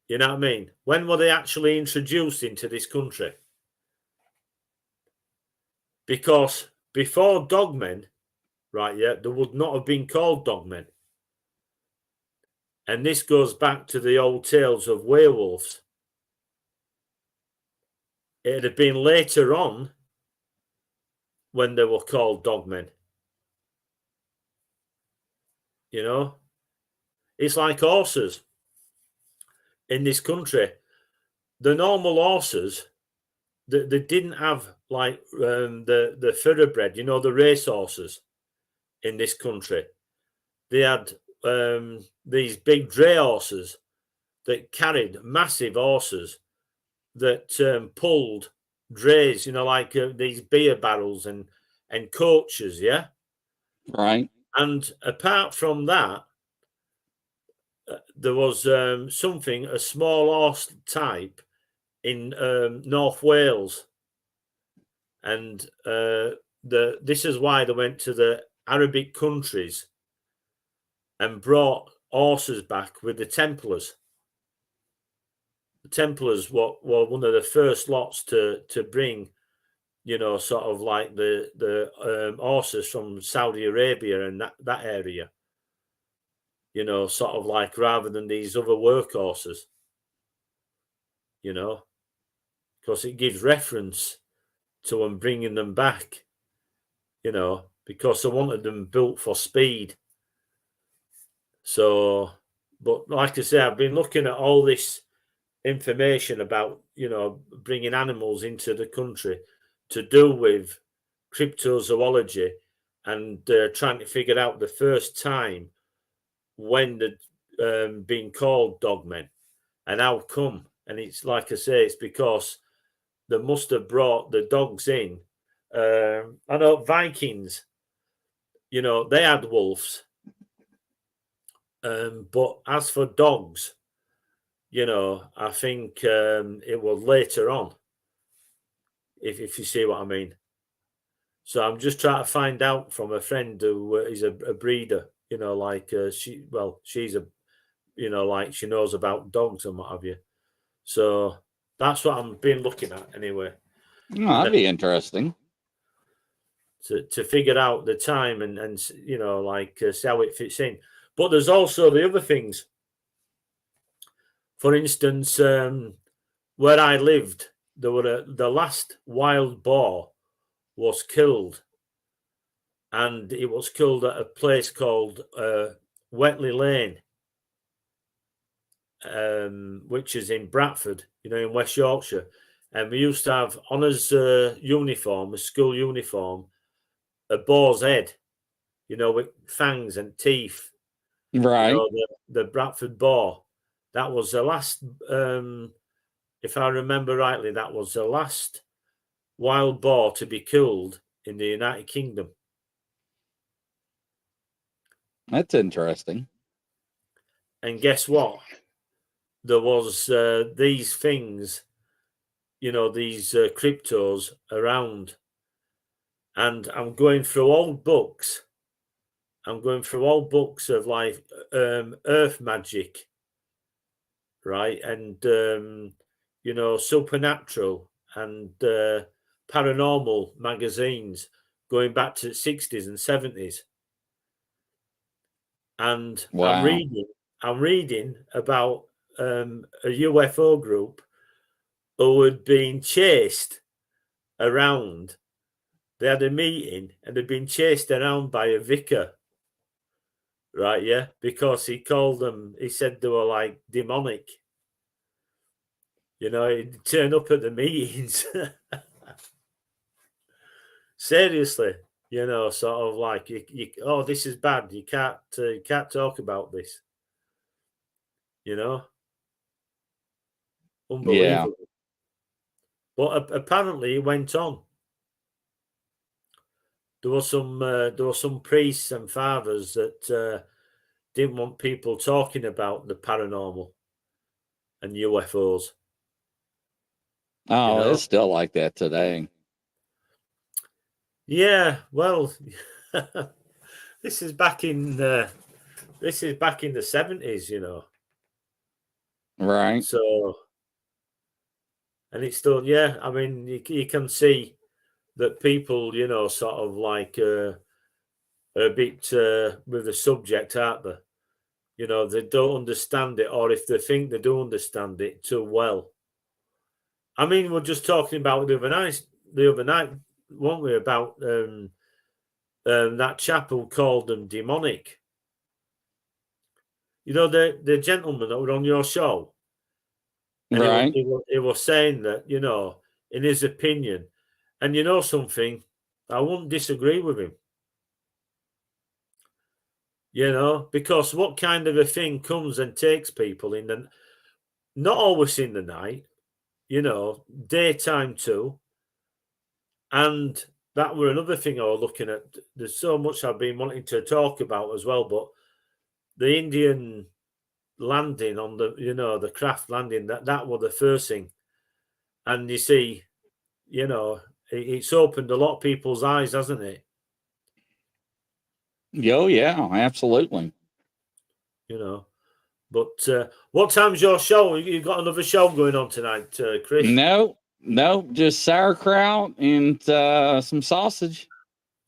You know what I mean? When were they actually introduced into this country? Because before dogmen, right, yeah, there would not have been called dogmen. And this goes back to the old tales of werewolves. It'd have been later on when they were called dogmen. You know? It's like horses in this country. The normal horses, they didn't have like the thoroughbred, you know, the race horses in this country. They had these big dray horses that carried massive horses that pulled drays, like these beer barrels and coaches, yeah? Right. And apart from that, there was something, a small horse type in North Wales. And this is why they went to the Arabic countries and brought horses back with the Templars. The Templars were one of the first lots to bring, sort of like the horses from Saudi Arabia and that area. Sort of like rather than these other workhorses. Because it gives reference to them bringing them back. Because they wanted them built for speed. So, but like I say, I've been looking at all this information about, bringing animals into the country to do with cryptozoology and trying to figure out the first time when they'd been called dogmen and how come. And it's like I say, it's because they must have brought the dogs in. I know Vikings, they had wolves. But as for dogs, I think it was later on, if you see what I mean. So I'm just trying to find out from a friend who is a breeder, she's a, like she knows about dogs and what have you. So that's what I'm been looking at anyway. Oh, that'd be interesting. To figure out the time and see how it fits in. But there's also the other things. For instance, where I lived, the last wild boar was killed, and it was killed at a place called Wetley Lane, which is in Bradford, in West Yorkshire. And we used to have on his uniform, a school uniform, a boar's head, with fangs and teeth. Right. The Bradford boar. That was the last, if I remember rightly, that was the last wild boar to be killed in the United Kingdom. That's interesting. And guess what? There was these things, these cryptos around. And I'm going through old books. I'm going through old books of like earth magic, right? And, supernatural and paranormal magazines going back to the 60s and 70s. And wow. I'm reading about a UFO group who had been chased around. They had a meeting and they'd been chased around by a vicar. Right, yeah, because he called them, he said they were like demonic. He'd turn up at the meetings. Seriously, sort of like, oh, this is bad. You can't talk about this. Unbelievable. Yeah. But apparently it went on. There were some priests and fathers that didn't want people talking about the paranormal and UFOs. Oh, it's still like that today. Yeah, well, this is back in the 70s, Right. So, and it's still, yeah. I mean, you can see that people, sort of like are a bit with the subject, aren't they? They don't understand it, or if they think they do understand it too well. I mean, we're just talking about the other night, weren't we, about that chap who called them demonic. The gentleman that were on your show. And right. He was saying that, in his opinion, and something, I wouldn't disagree with him. Because what kind of a thing comes and takes people in not always in the night, daytime too. And that were another thing I was looking at. There's so much I've been wanting to talk about as well, but the Indian landing on the craft landing, that was the first thing. And you see, it's opened a lot of people's eyes, hasn't it? Oh, yeah, absolutely. But what time's your show? You got another show going on tonight, Chris? No, just sauerkraut and some sausage.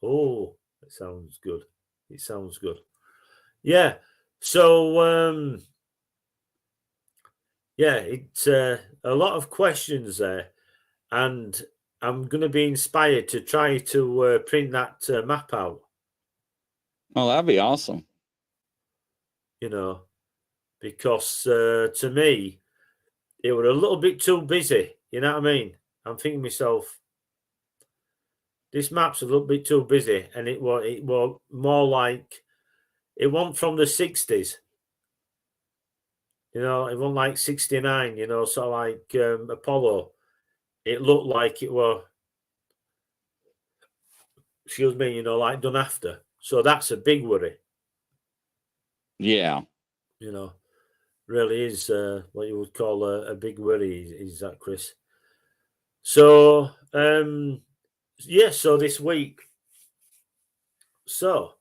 Oh, it sounds good. It sounds good. Yeah. So, yeah, it's a lot of questions there, and I'm going to be inspired to try to print that map out. Oh, that'd be awesome. Because to me, it was a little bit too busy. You know what I mean? I'm thinking to myself, this map's a little bit too busy, and it was more like it wasn't from the 60s. It wasn't like 69. Sort of like Apollo. It looked like it was. Excuse me. Like done after. So that's a big worry. Yeah. Really is what you would call a big worry. Is that, Chris? So yeah. So this week. So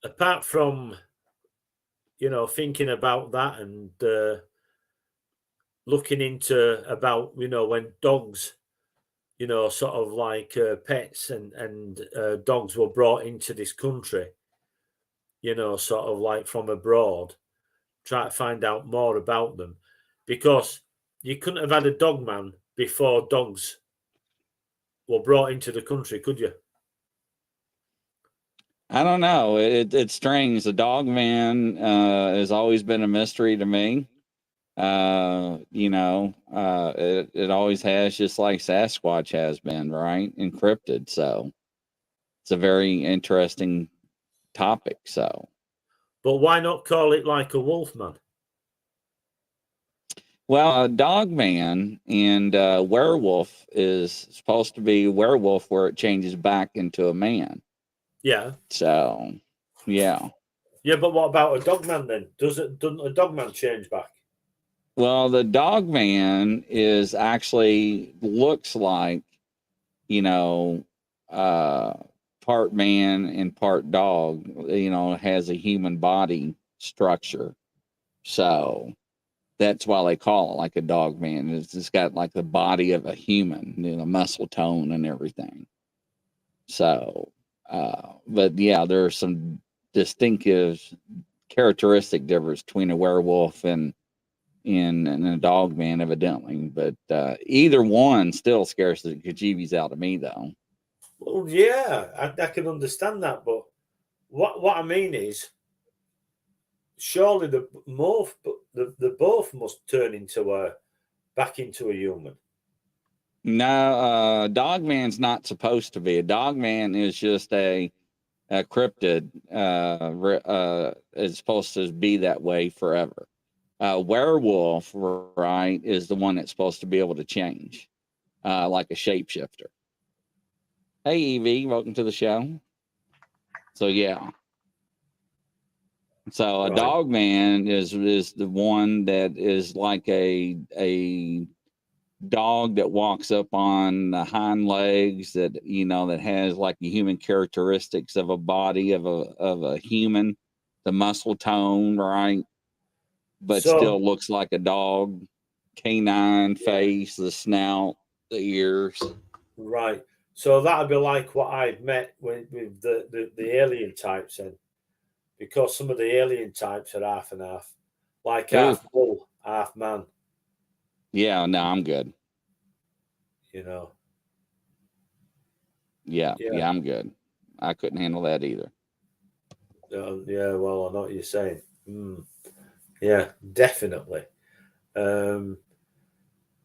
apart from thinking about that and looking into about when dogs sort of like pets and dogs were brought into this country sort of like from abroad, try to find out more about them, because you couldn't have had a dog man before dogs were brought into the country, could you? I don't know. It's strange. The dog man has always been a mystery to me. It always has, just like Sasquatch has been, right? Encrypted. So it's a very interesting topic. So, but why not call it like a wolf man? Well, a dog man and werewolf is supposed to be werewolf where it changes back into a man. So, yeah. Yeah, but what about a dog man then? Doesn't a dog man change back? Well, the dog man is actually looks like, part man and part dog, has a human body structure. So that's why they call it like a dog man. It's got like the body of a human, muscle tone and everything. So, but yeah, there are some distinctive characteristic difference between a werewolf and a dog man, evidently. But either one still scares the bejeebies out of me, though. Well, yeah, I can understand that, but what I mean is, surely the both must turn back into a human. No, dog man's not supposed to be. A dog man is just a cryptid. Is supposed to be that way forever. Werewolf, right, is the one that's supposed to be able to change, like a shapeshifter. Hey, Evie, welcome to the show. So, yeah. So a dog man is the one that is like a dog that walks up on the hind legs, that that has like the human characteristics of a body of a human, the muscle tone, right? But still looks like a dog, canine face, the snout, the ears. Right. So that'd be like what I'd met with the alien types then, because some of the alien types are half and half, like half bull, half man. Yeah, no, I'm good. Yeah, I'm good. I couldn't handle that either. Yeah, well, I know what you're saying. Yeah, definitely.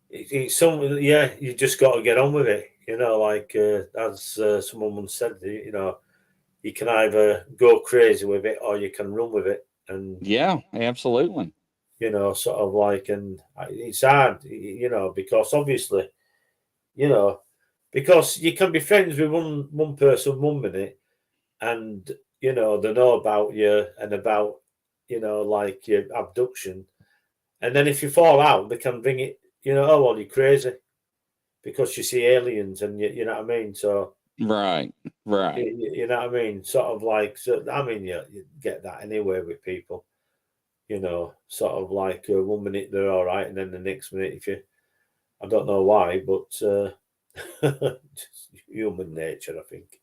It's something. Yeah, you just got to get on with it. Like as someone once said, you can either go crazy with it or you can run with it. And yeah, absolutely. you know, sort of like, and it's hard, you know, because obviously, you know, because you can be friends with one person 1 minute, and you know they know about you and about, you know, like your abduction, and then if you fall out, they can bring it, you know, oh well, you're crazy because you see aliens, and you know what I mean. So right. you know what I mean, sort of like, so I mean, you get that anyway with people, you know, sort of like 1 minute they're all right, and then the next minute, if you, I don't know why, but just human nature, I think.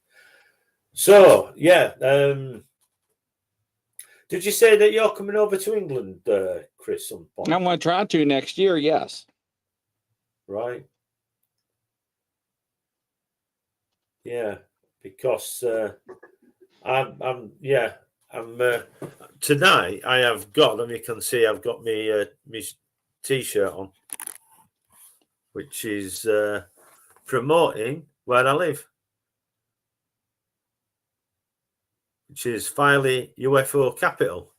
So yeah, did you say that you're coming over to England, Chris? Some point? I'm going to try to next year. Yes. Right. Yeah, because I'm tonight I have got, and you can see I've got me my t-shirt on, which is promoting where I live, which is Filey UFO capital.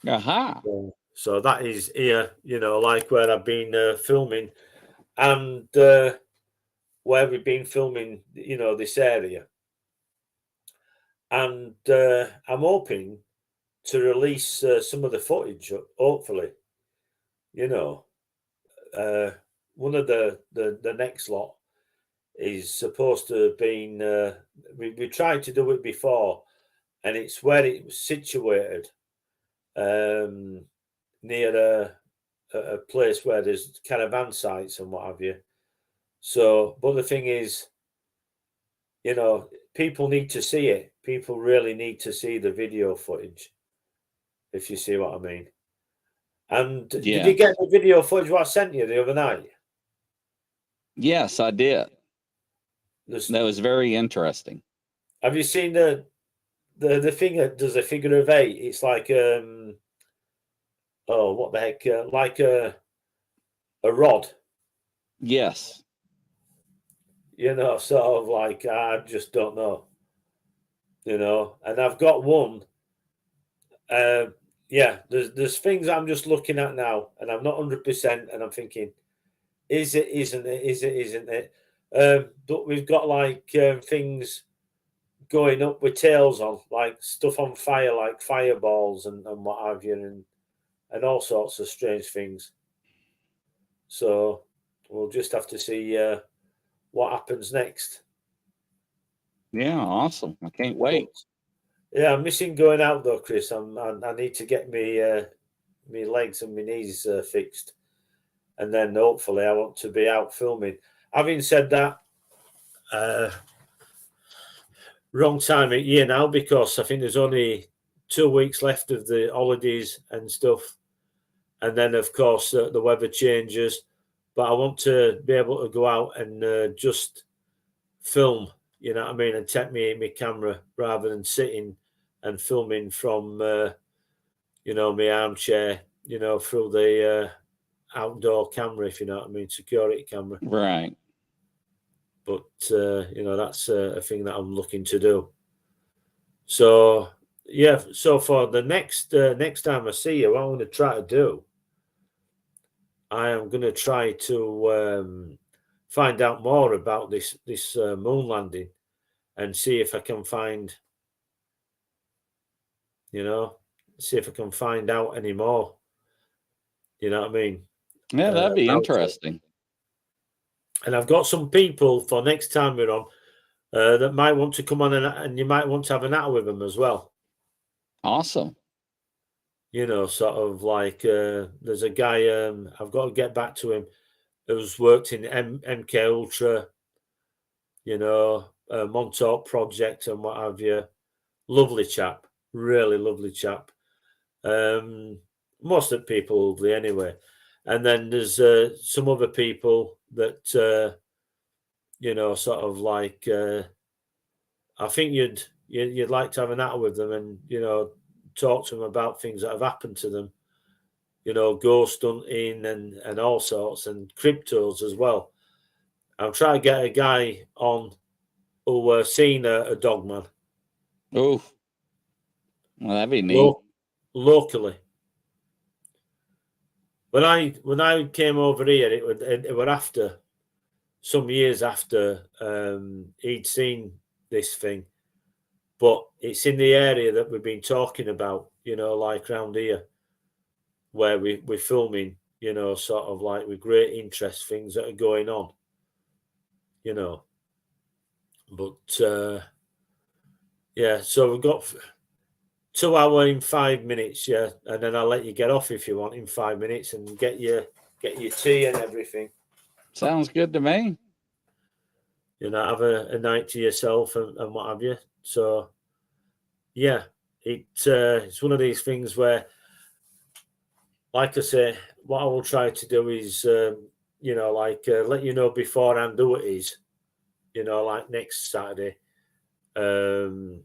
Aha. So that is here, you know, like where I've been filming, and where we've been filming, you know, this area. And I'm hoping to release some of the footage, hopefully, you know. One of the next lot is supposed to have been, we tried to do it before, and it's where it was situated, near a place where there's caravan sites and what have you. So, but the thing is, you know, people need to see it. People really need to see the video footage, if you see what I mean. And did you get the video footage what I sent you the other night? Yes, I did. That was very interesting. Have you seen the thing that does a figure of 8? It's like oh, what the heck? Like a rod. Yes. You know, sort of like, I just don't know. You know, and I've got one. Yeah, there's things I'm just looking at now, and I'm not 100%, and I'm thinking, is it? Isn't it? Is it? Isn't it? But we've got like things going up with tails on, like stuff on fire, like fireballs and what have you, and all sorts of strange things. So we'll just have to see what happens next. Yeah, awesome. I can't wait. But, yeah, I'm missing going out though, Chris. I need to get me my legs and my knees fixed, and then hopefully I want to be out filming. Having said that, wrong time of year now, because I think there's only 2 weeks left of the holidays and stuff, and then of course the weather changes. But I want to be able to go out and just film, you know what I mean, and take my camera rather than sitting and filming from you know, my armchair, you know, through the outdoor camera, if you know what I mean, security camera. Right. But you know, that's a thing that I'm looking to do. So yeah, so for the next time I see you, what I'm going to try to do, I am going to try to find out more about this moon landing, and see if I can find, you know, see if I can find out any more. You know what I mean? Yeah, that'd be interesting. It. And I've got some people for next time we're on that might want to come on, and you might want to have an hour with them as well. Awesome. You know, sort of like there's a guy, I've got to get back to him, who's worked in MK Ultra, you know, Montauk Project and what have you. Lovely chap, really lovely chap. Most of the people lovely anyway. And then there's some other people that you know, sort of like I think you'd like to have an hour with them, and you know, talk to them about things that have happened to them, you know, ghost hunting and all sorts, and cryptos as well. I'm trying to get a guy on who seen a dogman. Oh, well, that'd be neat. Locally. when I came over here, it were after some years after he'd seen this thing, but it's in the area that we've been talking about, you know, like around here, where we're filming, you know, sort of like with great interest things that are going on, you know. But yeah, so we've got 2 hours in 5 minutes, yeah, and then I'll let you get off if you want in 5 minutes and get your tea and everything. Sounds good to me. You know, have a night to yourself and what have you. So yeah, it's one of these things where, like I say, what I will try to do is you know, like let you know beforehand who it is, you know, like next Saturday, and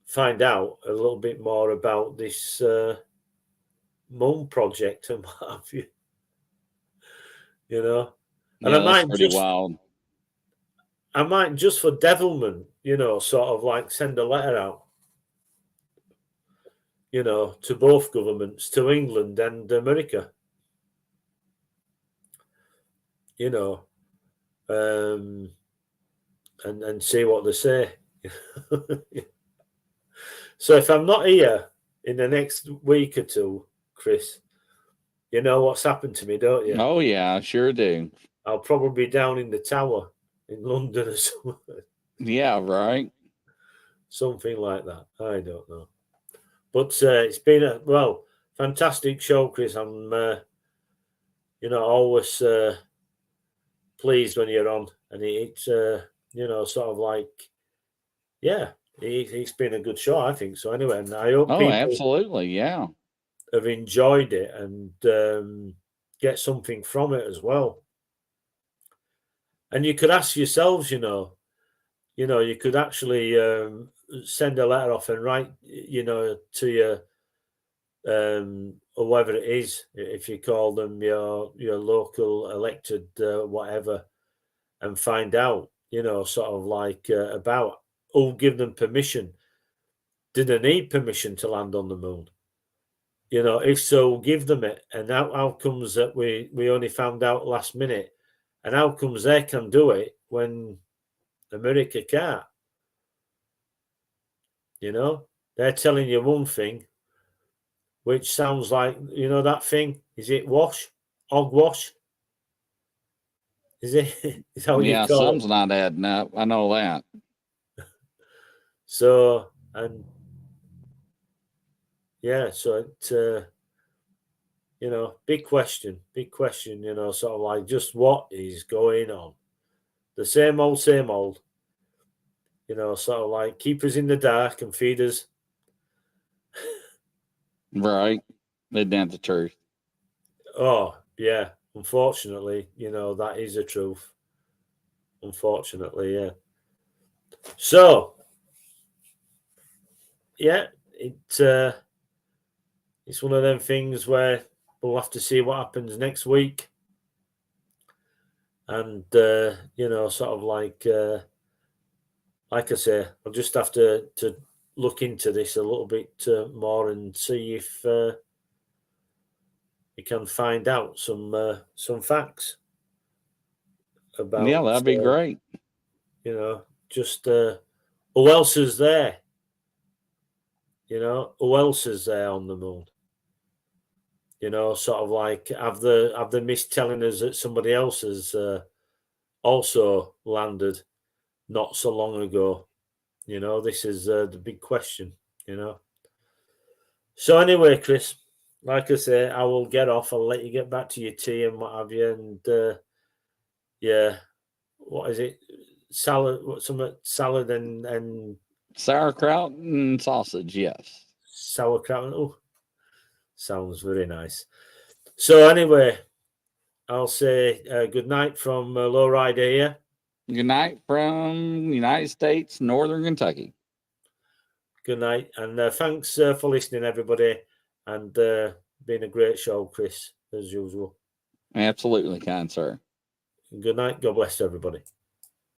find out a little bit more about this moon project and what have you. You know, and Yeah, that's pretty wild. I might just for devilment, you know, sort of like send a letter out, you know, to both governments, to England and America, you know, and see what they say. So if I'm not here in the next week or two, Chris, you know what's happened to me, don't you? Oh yeah, I sure do. I'll probably be down in the tower in London or something. Yeah, right. Something like that. I don't know. But it's been a fantastic show, Chris. I'm you know, always pleased when you're on, and it's you know, sort of like, yeah, it's been a good show, I think so. Anyway, and I hope people absolutely, yeah, have enjoyed it and get something from it as well. And you could ask yourselves, you know, you could actually send a letter off and write, you know, to your or whatever it is, if you call them your local elected whatever, and find out, you know, sort of like about who give them permission. Did they need permission to land on the moon? You know, if so, give them it. And how comes that we only found out last minute? And how comes they can do it when America can't? You know, they're telling you one thing, which sounds like, you know, that thing. Is it hogwash? Is it? Is that what you call something's not adding up. I know that. So, and yeah, so it, you know, big question, you know, sort of like just what is going on? The same old, you know, sort of like keep us in the dark and feed us. Right. Isn't that the truth? Oh, yeah. Unfortunately, you know, that is the truth. Unfortunately, yeah. So, yeah, it's one of them things where we'll have to see what happens next week. And, you know, sort of like I say, I'll just have to look into this a little bit more and see if you can find out some facts about. Yeah, that'd be great. You know, just who else is there? You know, who else is there on the moon? You know, sort of like have they missed telling us that somebody else has also landed not so long ago? You know, this is the big question. You know. So anyway, Chris, like I say, I will get off. I'll let you get back to your tea and what have you. And yeah, what is it? Salad? What some salad and sauerkraut and sausage? Yes, sauerkraut. Oh, sounds very nice. So anyway, I'll say good night from Lowrider here. Good night from United States, Northern Kentucky. Good night, and thanks for listening, everybody, and been a great show, Chris, as usual. Absolutely, kind sir. Good night. God bless everybody.